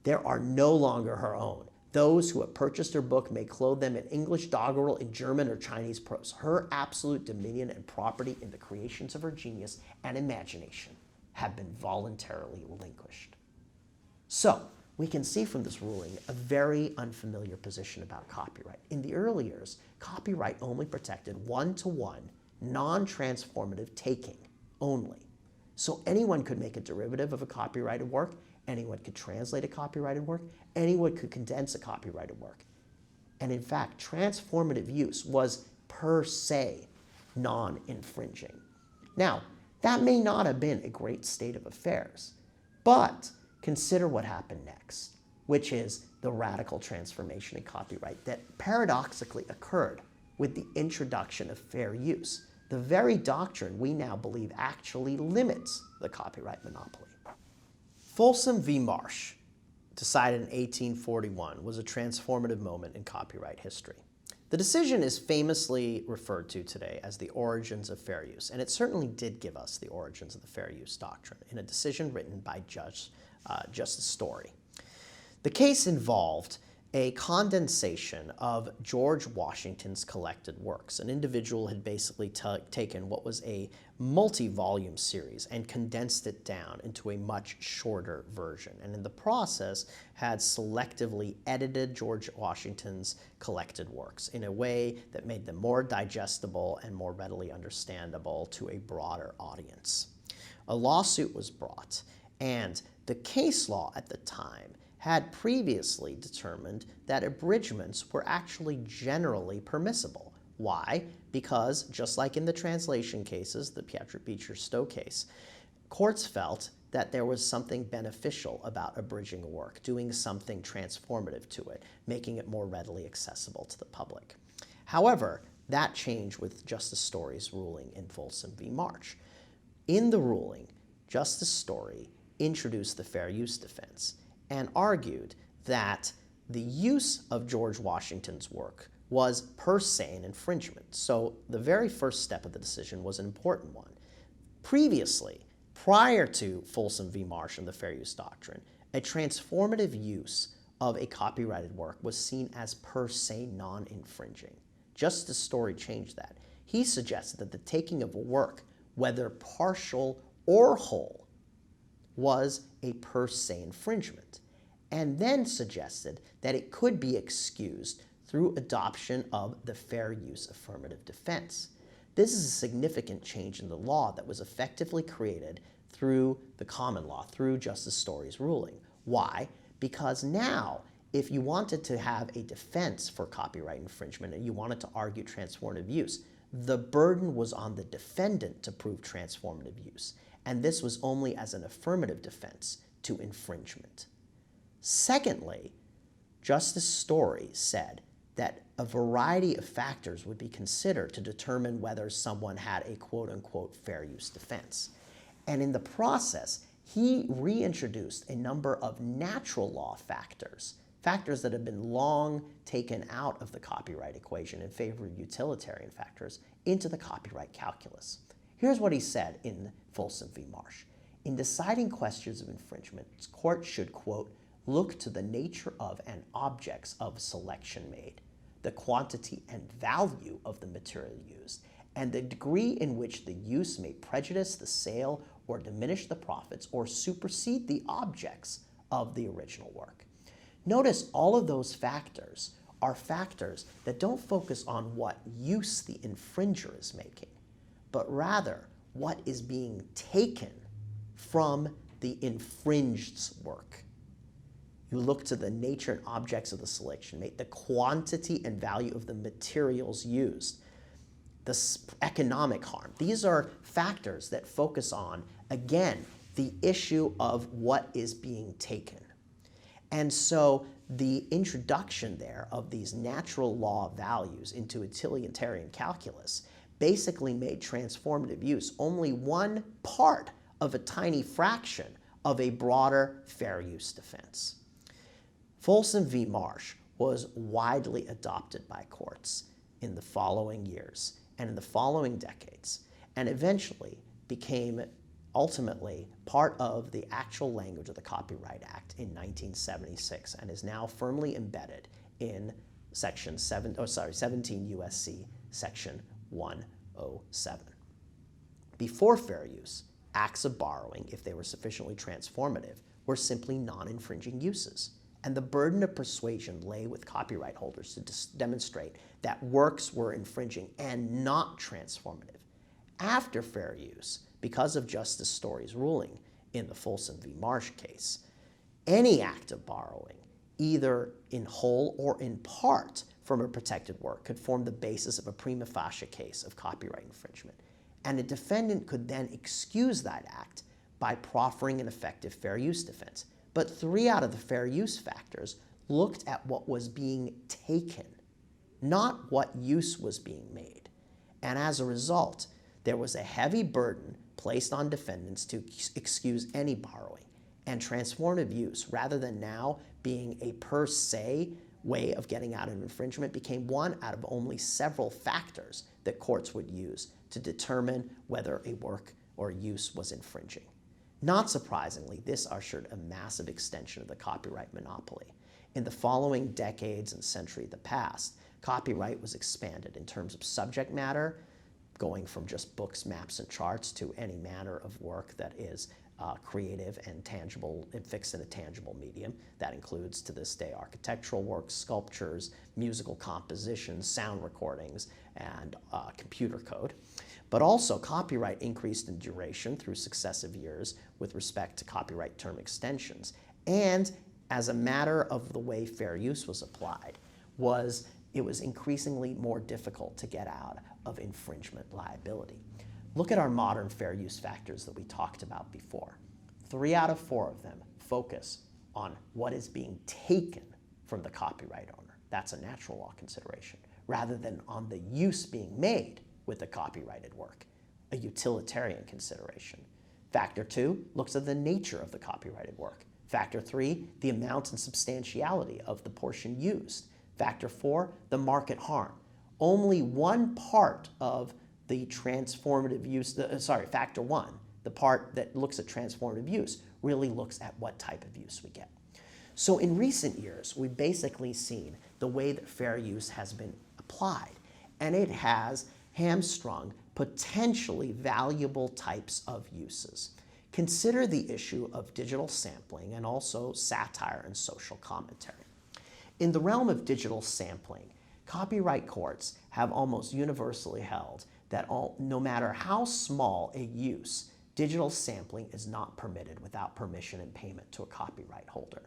They are no longer her own. Those who have purchased her book may clothe them in English doggerel, in German or Chinese prose. Her absolute dominion and property in the creations of her genius and imagination have been voluntarily relinquished. So, we can see from this ruling a very unfamiliar position about copyright. In the early years, copyright only protected one-to-one, non-transformative taking only. So anyone could make a derivative of a copyrighted work, anyone could translate a copyrighted work, anyone could condense a copyrighted work. And in fact, transformative use was per se non-infringing. Now, that may not have been a great state of affairs, but consider what happened next, which is the radical transformation in copyright that paradoxically occurred with the introduction of fair use, the very doctrine we now believe actually limits the copyright monopoly. Folsom v. Marsh, decided in 1841, was a transformative moment in copyright history. The decision is famously referred to today as the origins of fair use, and it certainly did give us the origins of the fair use doctrine in a decision written by Justice Story. The case involved a condensation of George Washington's collected works. An individual had basically taken what was a multi-volume series and condensed it down into a much shorter version, and in the process had selectively edited George Washington's collected works in a way that made them more digestible and more readily understandable to a broader audience. A lawsuit was brought, and the case law at the time had previously determined that abridgments were actually generally permissible. Why? Because, just like in the translation cases, the Harriet Beecher Stowe case, courts felt that there was something beneficial about abridging a work, doing something transformative to it, making it more readily accessible to the public. However, that changed with Justice Story's ruling in Folsom v. Marsh. In the ruling, Justice Story introduced the fair use defense and argued that the use of George Washington's work was per se an infringement. So the very first step of the decision was an important one. Previously, prior to Folsom v. Marsh and the fair use doctrine, a transformative use of a copyrighted work was seen as per se non-infringing. Justice Story changed that. He suggested that the taking of a work, whether partial or whole, was a per se infringement, and then suggested that it could be excused through adoption of the fair use affirmative defense. This is a significant change in the law that was effectively created through the common law, through Justice Story's ruling. Why? Because now, if you wanted to have a defense for copyright infringement and you wanted to argue transformative use, the burden was on the defendant to prove transformative use, and this was only as an affirmative defense to infringement. Secondly, Justice Story said that a variety of factors would be considered to determine whether someone had a quote-unquote fair use defense. And in the process, he reintroduced a number of natural law factors factors that have been long taken out of the copyright equation in favor of utilitarian factors, into the copyright calculus. Here's what he said in Folsom v. Marsh. In deciding questions of infringement, courts should, quote, look to the nature of and objects of selection made, the quantity and value of the material used, and the degree in which the use may prejudice the sale or diminish the profits or supersede the objects of the original work. Notice all of those factors are factors that don't focus on what use the infringer is making, but rather what is being taken from the infringed's work. You look to the nature and objects of the selection made, the quantity and value of the materials used, the economic harm. These are factors that focus on, again, the issue of what is being taken. And so the introduction there of these natural law values into utilitarian calculus basically made transformative use only one part of a tiny fraction of a broader fair use defense. Folsom v. Marsh was widely adopted by courts in the following years and in the following decades, and eventually became ultimately part of the actual language of the Copyright Act in 1976 and is now firmly embedded in Section 17 U.S.C. Section 107. Before fair use, acts of borrowing, if they were sufficiently transformative, were simply non-infringing uses, and the burden of persuasion lay with copyright holders to demonstrate that works were infringing and not transformative. After fair use, because of Justice Story's ruling in the Folsom v. Marsh case, any act of borrowing, either in whole or in part from a protected work, could form the basis of a prima facie case of copyright infringement. And a defendant could then excuse that act by proffering an effective fair use defense. But 3 out of the fair use factors looked at what was being taken, not what use was being made. And as a result, there was a heavy burden placed on defendants to excuse any borrowing. And transformative use, rather than now being a per se way of getting out of infringement, became one out of only several factors that courts would use to determine whether a work or use was infringing. Not surprisingly, this ushered a massive extension of the copyright monopoly. In the following decades and century that passed, copyright was expanded in terms of subject matter, going from just books, maps, and charts to any manner of work that is creative and tangible and fixed in a tangible medium. That includes, to this day, architectural works, sculptures, musical compositions, sound recordings, and computer code. But also, copyright increased in duration through successive years with respect to copyright term extensions. And as a matter of the way fair use was applied, it was increasingly more difficult to get out of infringement liability. Look at our modern fair use factors that we talked about before. 3 out of 4 of them focus on what is being taken from the copyright owner. That's a natural law consideration, rather than on the use being made with the copyrighted work, a utilitarian consideration. Factor 2 looks at the nature of the copyrighted work. Factor 3, the amount and substantiality of the portion used. Factor 4, the market harm. Only one part of the transformative use, factor 1, the part that looks at transformative use, really looks at what type of use we get. So in recent years, we've basically seen the way that fair use has been applied, and it has hamstrung potentially valuable types of uses. Consider the issue of digital sampling and also satire and social commentary. In the realm of digital sampling, copyright courts have almost universally held that no matter how small a use, digital sampling is not permitted without permission and payment to a copyright holder.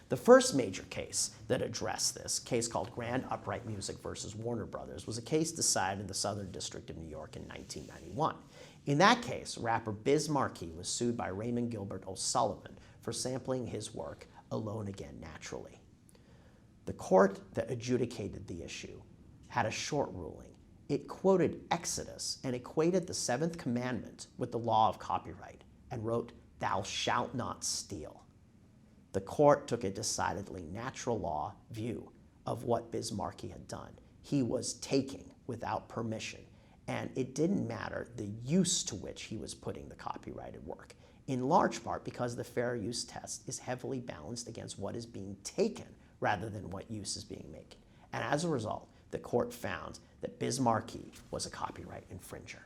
The first major case that addressed this, a case called Grand Upright Music versus Warner Brothers, was a case decided in the Southern District of New York in 1991. In that case, rapper Biz Markie was sued by Raymond Gilbert O'Sullivan for sampling his work, Alone Again Naturally. The court that adjudicated the issue had a short ruling. It quoted Exodus and equated the 7th commandment with the law of copyright and wrote, "Thou shalt not steal." the court took a decidedly natural law view of what Bismarcky had done. He was taking without permission, and it didn't matter the use to which he was putting the copyrighted work, in large part because the fair use test is heavily balanced against what is being taken rather than what use is being made. And as a result, the court found that Bismarcky was a copyright infringer.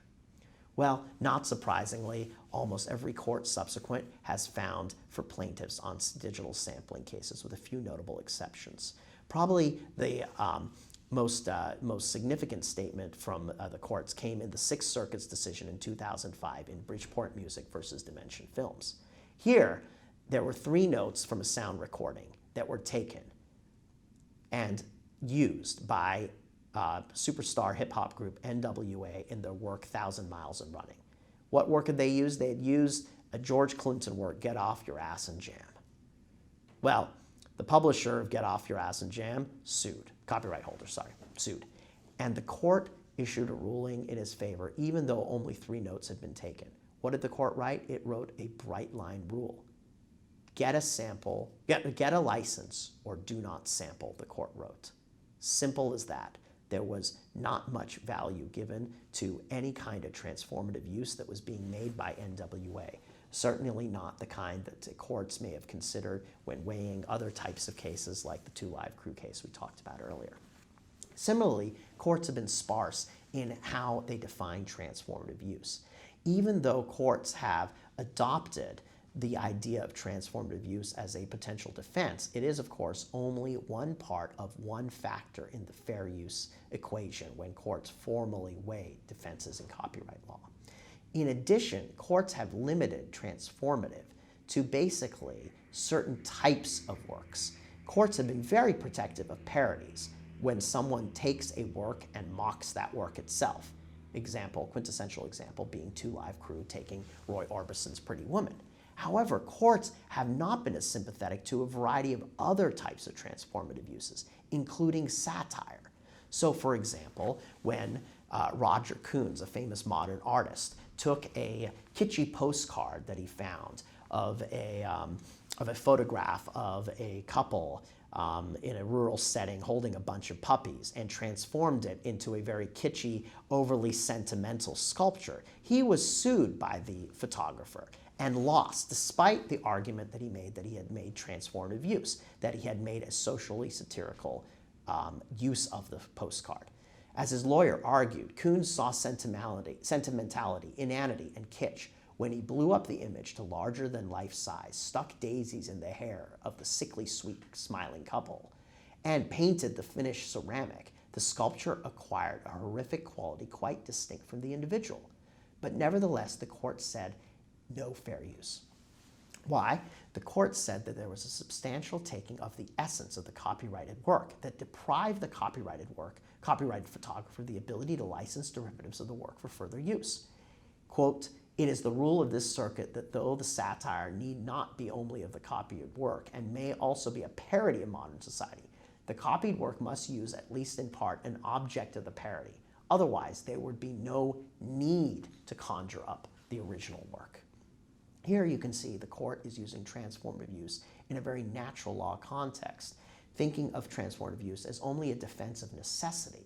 Well, not surprisingly, almost every court subsequent has found for plaintiffs on digital sampling cases, with a few notable exceptions. Probably the most significant statement from the courts came in the Sixth Circuit's decision in 2005 in Bridgeport Music versus Dimension Films. Here, there were 3 notes from a sound recording that were taken and used by superstar hip-hop group NWA in their work 1,000 Miles and Running. What work had they used? They had used a George Clinton work, Get Off Your Ass and Jam. Well, the publisher of Get Off Your Ass and Jam sued. Copyright holder, sorry, sued. And the court issued a ruling in his favor, even though only 3 notes had been taken. What did the court write? It wrote a bright line rule. Get a sample, get a license, or do not sample, the court wrote. Simple as that. There was not much value given to any kind of transformative use that was being made by NWA. Certainly not the kind that courts may have considered when weighing other types of cases like the 2 Live Crew case we talked about earlier. Similarly, courts have been sparse in how they define transformative use. Even though courts have adopted the idea of transformative use as a potential defense, it is, of course, only one part of one factor in the fair use equation when courts formally weigh defenses in copyright law. In addition, courts have limited transformative to basically certain types of works. Courts have been very protective of parodies when someone takes a work and mocks that work itself. Quintessential example being 2 Live Crew taking Roy Orbison's Pretty Woman. However, courts have not been as sympathetic to a variety of other types of transformative uses, including satire. So, for example, when Roger Koontz, a famous modern artist, took a kitschy postcard that he found of a photograph of a couple in a rural setting holding a bunch of puppies and transformed it into a very kitschy, overly sentimental sculpture, he was sued by the photographer and lost, despite the argument that he had made transformative use, that he had made a socially satirical use of the postcard. As his lawyer argued, Koontz saw sentimentality, inanity, and kitsch when he blew up the image to larger-than-life size, stuck daisies in the hair of the sickly sweet smiling couple, and painted the finished ceramic. The sculpture acquired a horrific quality quite distinct from the individual. But nevertheless, the court said no fair use. Why? The court said that there was a substantial taking of the essence of the copyrighted work that deprived the copyrighted photographer the ability to license derivatives of the work for further use. Quote, "It is the rule of this circuit that though the satire need not be only of the copied work and may also be a parody of modern society, the copied work must use, at least in part, an object of the parody. Otherwise, there would be no need to conjure up the original work." Here you can see the court is using transformative use in a very natural law context, thinking of transformative use as only a defense of necessity.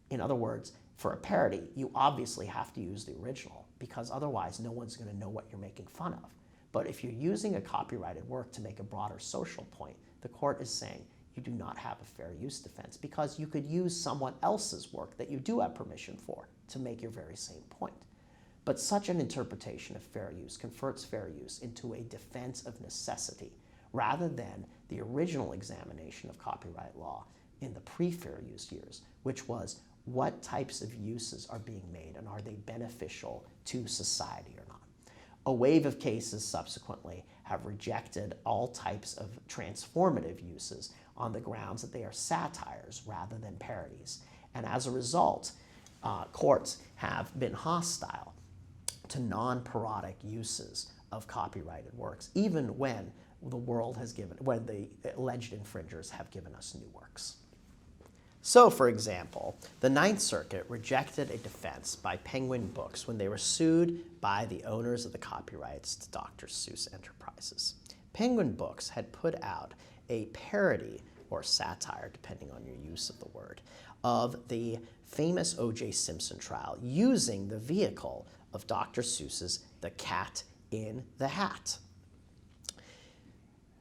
In other words, for a parody, you obviously have to use the original because otherwise no one's going to know what you're making fun of. But if you're using a copyrighted work to make a broader social point, the court is saying you do not have a fair use defense because you could use someone else's work that you do have permission for to make your very same point. But such an interpretation of fair use converts fair use into a defense of necessity rather than the original examination of copyright law in the pre-fair use years, which was what types of uses are being made and are they beneficial to society or not. A wave of cases subsequently have rejected all types of transformative uses on the grounds that they are satires rather than parodies. And as a result, courts have been hostile to non-parodic uses of copyrighted works, even when when the alleged infringers have given us new works. So, for example, the Ninth Circuit rejected a defense by Penguin Books when they were sued by the owners of the copyrights to Dr. Seuss Enterprises. Penguin Books had put out a parody or satire, depending on your use of the word, of the famous O.J. Simpson trial using the vehicle of Dr. Seuss's The Cat in the Hat.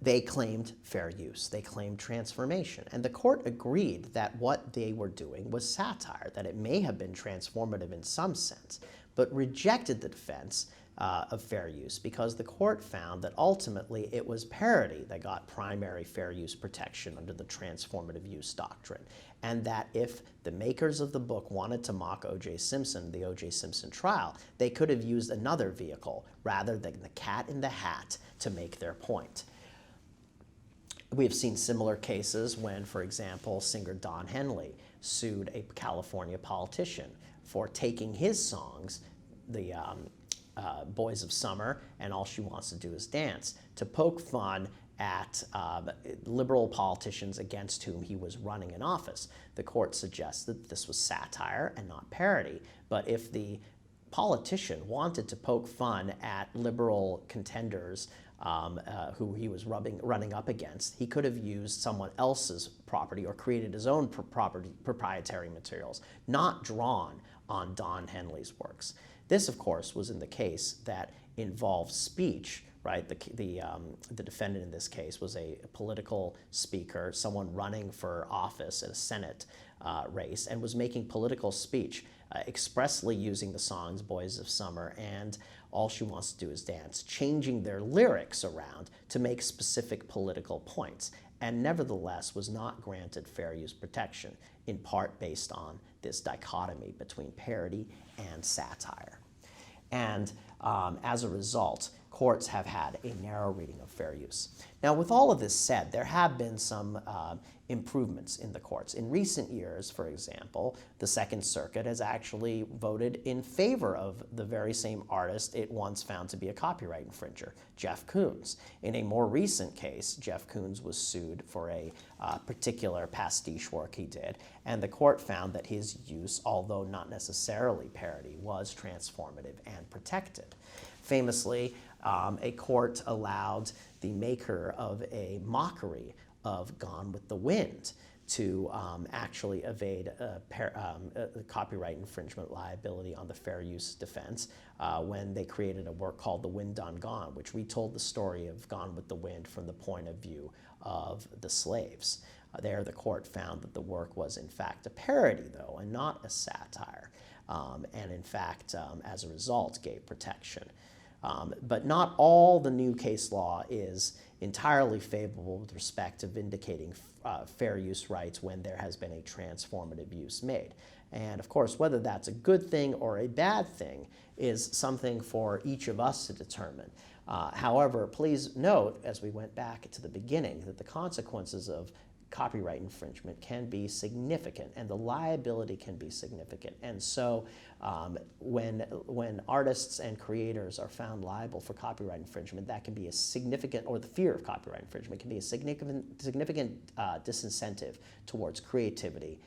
They claimed fair use. They claimed transformation. And the court agreed that what they were doing was satire, that it may have been transformative in some sense, but rejected the defense of fair use because the court found that ultimately it was parody that got primary fair use protection under the transformative use doctrine, and that if the makers of the book wanted to mock O.J. Simpson, the O.J. Simpson trial, they could have used another vehicle rather than the cat in the hat to make their point. We have seen similar cases when, for example, singer Don Henley sued a California politician for taking his songs, the Boys of Summer and All She Wants to Do Is Dance, to poke fun at liberal politicians against whom he was running in office. The court suggested this was satire and not parody, but if the politician wanted to poke fun at liberal contenders who he was running up against, he could have used someone else's property or created his own proprietary materials, not drawn on Don Henley's works. This, of course, was in the case that involved speech, right? The defendant in this case was a political speaker, someone running for office in a Senate race, and was making political speech, expressly using the songs Boys of Summer and All She Wants to Do Is Dance, changing their lyrics around to make specific political points, and nevertheless was not granted fair use protection, in part based on this dichotomy between parody and satire. And as a result, courts have had a narrow reading of fair use. Now, with all of this said, there have been some improvements in the courts. In recent years, for example, the Second Circuit has actually voted in favor of the very same artist it once found to be a copyright infringer, Jeff Koons. In a more recent case, Jeff Koons was sued for a particular pastiche work he did, and the court found that his use, although not necessarily parody, was transformative and protected. Famously, a court allowed the maker of a mockery of Gone with the Wind to actually evade copyright infringement liability on the fair use defense when they created a work called The Wind Done Gone, which retold the story of Gone with the Wind from the point of view of the slaves. There, the court found that the work was in fact a parody, though, and not a satire, and in fact, as a result, gave protection. But not all the new case law is entirely favorable with respect to vindicating fair use rights when there has been a transformative use made. And of course, whether that's a good thing or a bad thing is something for each of us to determine. However, please note, as we went back to the beginning, that the consequences of copyright infringement can be significant, and the liability can be significant. And so when artists and creators are found liable for copyright infringement, that can be a significant, or the fear of copyright infringement can be a significant disincentive towards creativity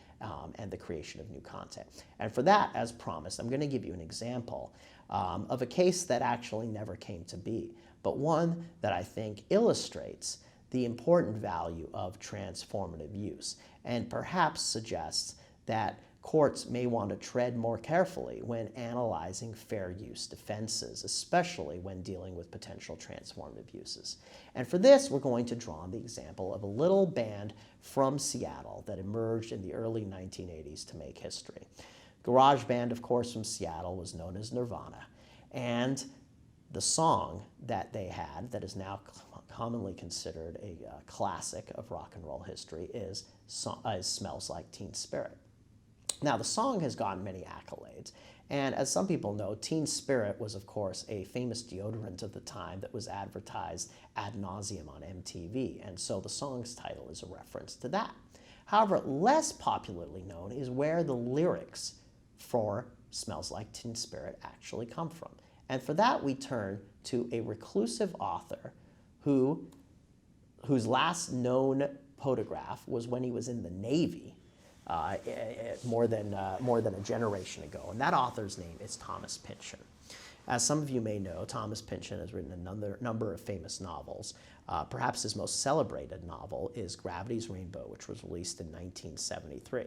and the creation of new content. And for that, as promised, I'm going to give you an example of a case that actually never came to be, but one that I think illustrates the important value of transformative use, and perhaps suggests that courts may want to tread more carefully when analyzing fair use defenses, especially when dealing with potential transformative uses. And for this, we're going to draw on the example of a little band from Seattle that emerged in the early 1980s to make history. Garage band, of course, from Seattle was known as Nirvana, and the song that they had that is now commonly considered a classic of rock and roll history is Smells Like Teen Spirit. Now, the song has gotten many accolades, and as some people know, Teen Spirit was, of course, a famous deodorant of the time that was advertised ad nauseum on MTV, and so the song's title is a reference to that. However, less popularly known is where the lyrics for Smells Like Teen Spirit actually come from. And for that, we turn to a reclusive author whose last known photograph was when he was in the Navy more than a generation ago. And that author's name is Thomas Pynchon. As some of you may know, Thomas Pynchon has written a number of famous novels. Perhaps his most celebrated novel is Gravity's Rainbow, which was released in 1973.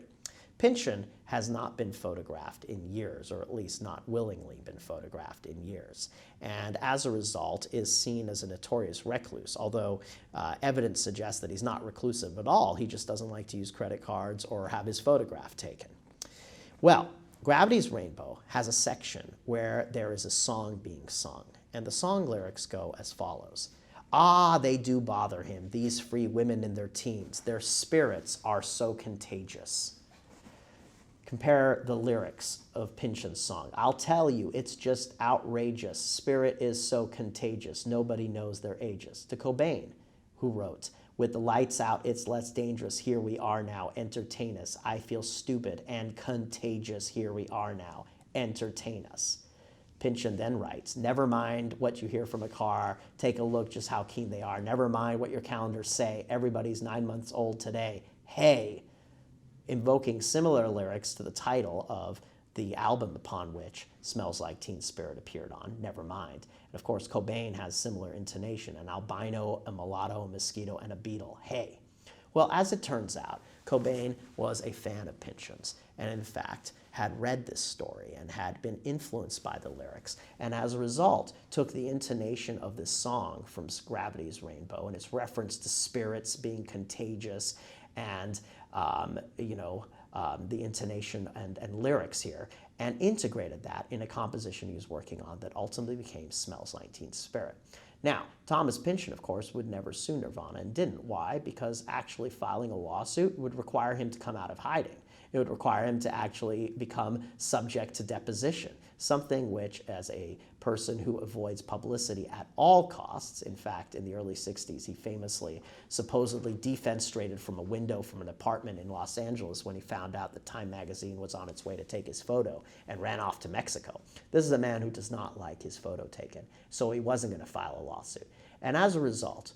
Pynchon has not been photographed in years, or at least not willingly been photographed in years, and as a result is seen as a notorious recluse, although evidence suggests that he's not reclusive at all. He just doesn't like to use credit cards or have his photograph taken. Well, Gravity's Rainbow has a section where there is a song being sung, and the song lyrics go as follows. Ah, they do bother him, these free women in their teens. Their spirits are so contagious. Compare the lyrics of Pynchon's song. I'll tell you, it's just outrageous. Spirit is so contagious. Nobody knows their ages. To Cobain, who wrote, with the lights out, it's less dangerous. Here we are now. Entertain us. I feel stupid and contagious. Here we are now. Entertain us. Pynchon then writes, never mind what you hear from a car. Take a look just how keen they are. Never mind what your calendars say. Everybody's 9 months old today. Hey, invoking similar lyrics to the title of the album upon which Smells Like Teen Spirit appeared on, Nevermind. And of course, Cobain has similar intonation, an albino, a mulatto, a mosquito, and a beetle. Hey. Well, as it turns out, Cobain was a fan of Pynchon's, and in fact had read this story and had been influenced by the lyrics, and as a result took the intonation of this song from Gravity's Rainbow and its reference to spirits being contagious and the intonation and lyrics here, and integrated that in a composition he was working on that ultimately became Smells Like Teen Spirit. Now, Thomas Pynchon, of course, would never sue Nirvana and didn't. Why? Because actually filing a lawsuit would require him to come out of hiding. It would require him to actually become subject to deposition, something which, as a person who avoids publicity at all costs, in fact, in the early 60s, he famously supposedly defenestrated from a window from an apartment in Los Angeles when he found out that Time magazine was on its way to take his photo and ran off to Mexico. This is a man who does not like his photo taken, so he wasn't going to file a lawsuit. And as a result,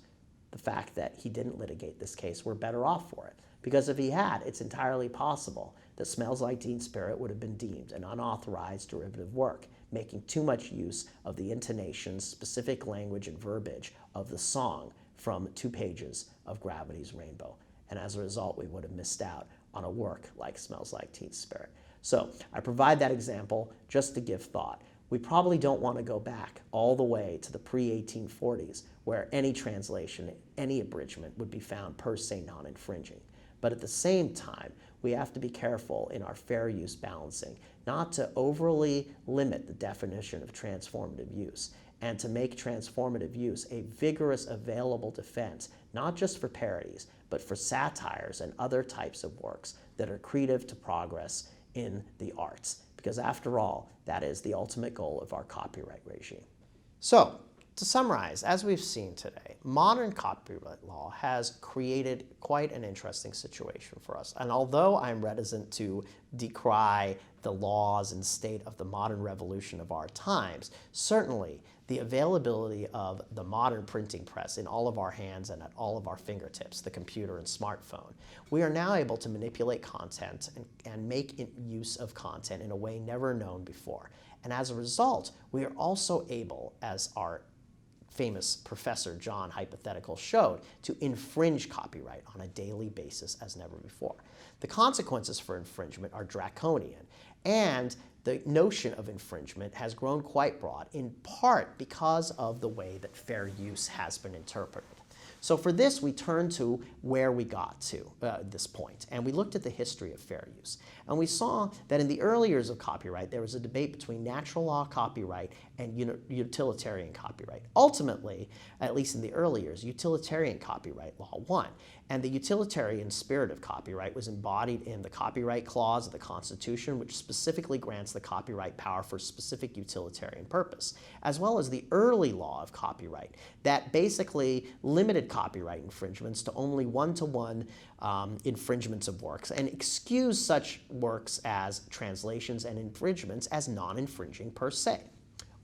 the fact that he didn't litigate this case, we're better off for it. Because if he had, it's entirely possible that Smells Like Teen Spirit would have been deemed an unauthorized derivative work, making too much use of the intonations, specific language, and verbiage of the song from 2 pages of Gravity's Rainbow. And as a result, we would have missed out on a work like Smells Like Teen Spirit. So I provide that example just to give thought. We probably don't want to go back all the way to the pre-1840s, where any translation, any abridgment would be found per se non-infringing. But at the same time, we have to be careful in our fair use balancing not to overly limit the definition of transformative use and to make transformative use a vigorous, available defense, not just for parodies, but for satires and other types of works that are accretive to progress in the arts. Because after all, that is the ultimate goal of our copyright regime. So, to summarize, as we've seen today, modern copyright law has created quite an interesting situation for us. And although I'm reticent to decry the laws and state of the modern revolution of our times, certainly the availability of the modern printing press in all of our hands and at all of our fingertips, the computer and smartphone, we are now able to manipulate content and make use of content in a way never known before. And as a result, we are also able, as our famous Professor John hypothetical showed, to infringe copyright on a daily basis as never before. The consequences for infringement are draconian, and the notion of infringement has grown quite broad, in part because of the way that fair use has been interpreted. So for this, we turn to where we got to this point, and we looked at the history of fair use. And we saw that in the early years of copyright, there was a debate between natural law copyright and utilitarian copyright. Ultimately, at least in the early years, utilitarian copyright law won. And the utilitarian spirit of copyright was embodied in the Copyright Clause of the Constitution, which specifically grants the copyright power for a specific utilitarian purpose, as well as the early law of copyright that basically limited copyright infringements to only one-to-one infringements of works and excused such works as translations and infringements as non-infringing per se.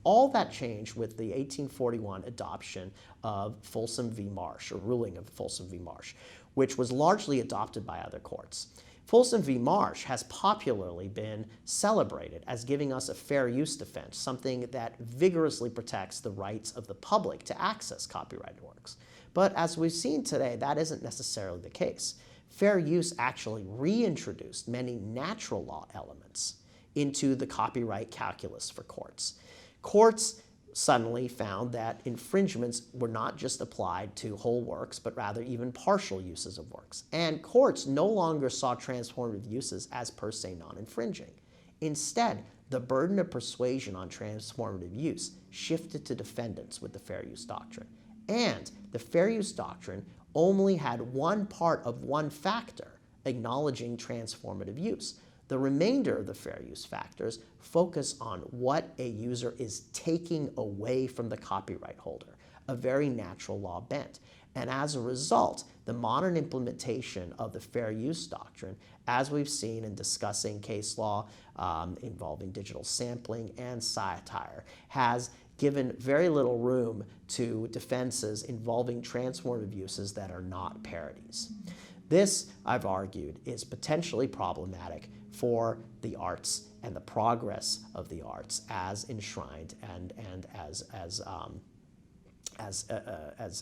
All that changed with the 1841 adoption of Folsom v. Marsh, or ruling of Folsom v. Marsh, which was largely adopted by other courts. Folsom v. Marsh has popularly been celebrated as giving us a fair use defense, something that vigorously protects the rights of the public to access copyrighted works. But as we've seen today, that isn't necessarily the case. Fair use actually reintroduced many natural law elements into the copyright calculus for courts. Courts suddenly found that infringements were not just applied to whole works, but rather even partial uses of works. And courts no longer saw transformative uses as per se non-infringing. Instead, the burden of persuasion on transformative use shifted to defendants with the fair use doctrine. And the fair use doctrine only had one part of one factor, acknowledging transformative use. The remainder of the fair use factors focus on what a user is taking away from the copyright holder, a very natural law bent. And as a result, the modern implementation of the fair use doctrine, as we've seen in discussing case law involving digital sampling and satire, has given very little room to defenses involving transformative uses that are not parodies. This, I've argued, is potentially problematic for the arts and the progress of the arts as enshrined and as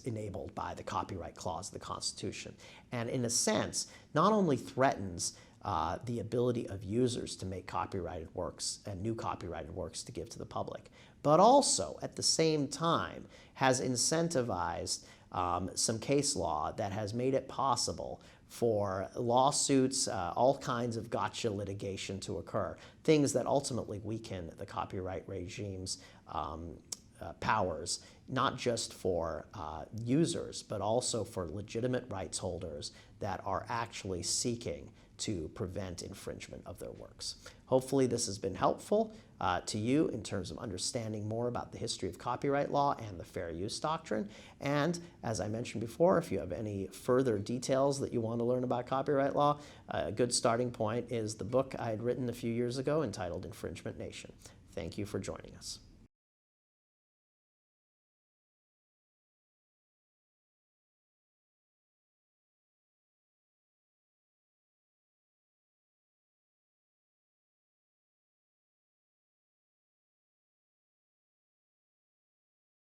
enabled by the Copyright Clause of the Constitution. And in a sense, not only threatens the ability of users to make copyrighted works and new copyrighted works to give to the public, but also at the same time has incentivized some case law that has made it possible for lawsuits, all kinds of gotcha litigation to occur, things that ultimately weaken the copyright regime's powers, not just for users, but also for legitimate rights holders that are actually seeking to prevent infringement of their works. Hopefully this has been helpful to you in terms of understanding more about the history of copyright law and the fair use doctrine. And as I mentioned before, if you have any further details that you want to learn about copyright law, a good starting point is the book I had written a few years ago entitled Infringement Nation. Thank you for joining us.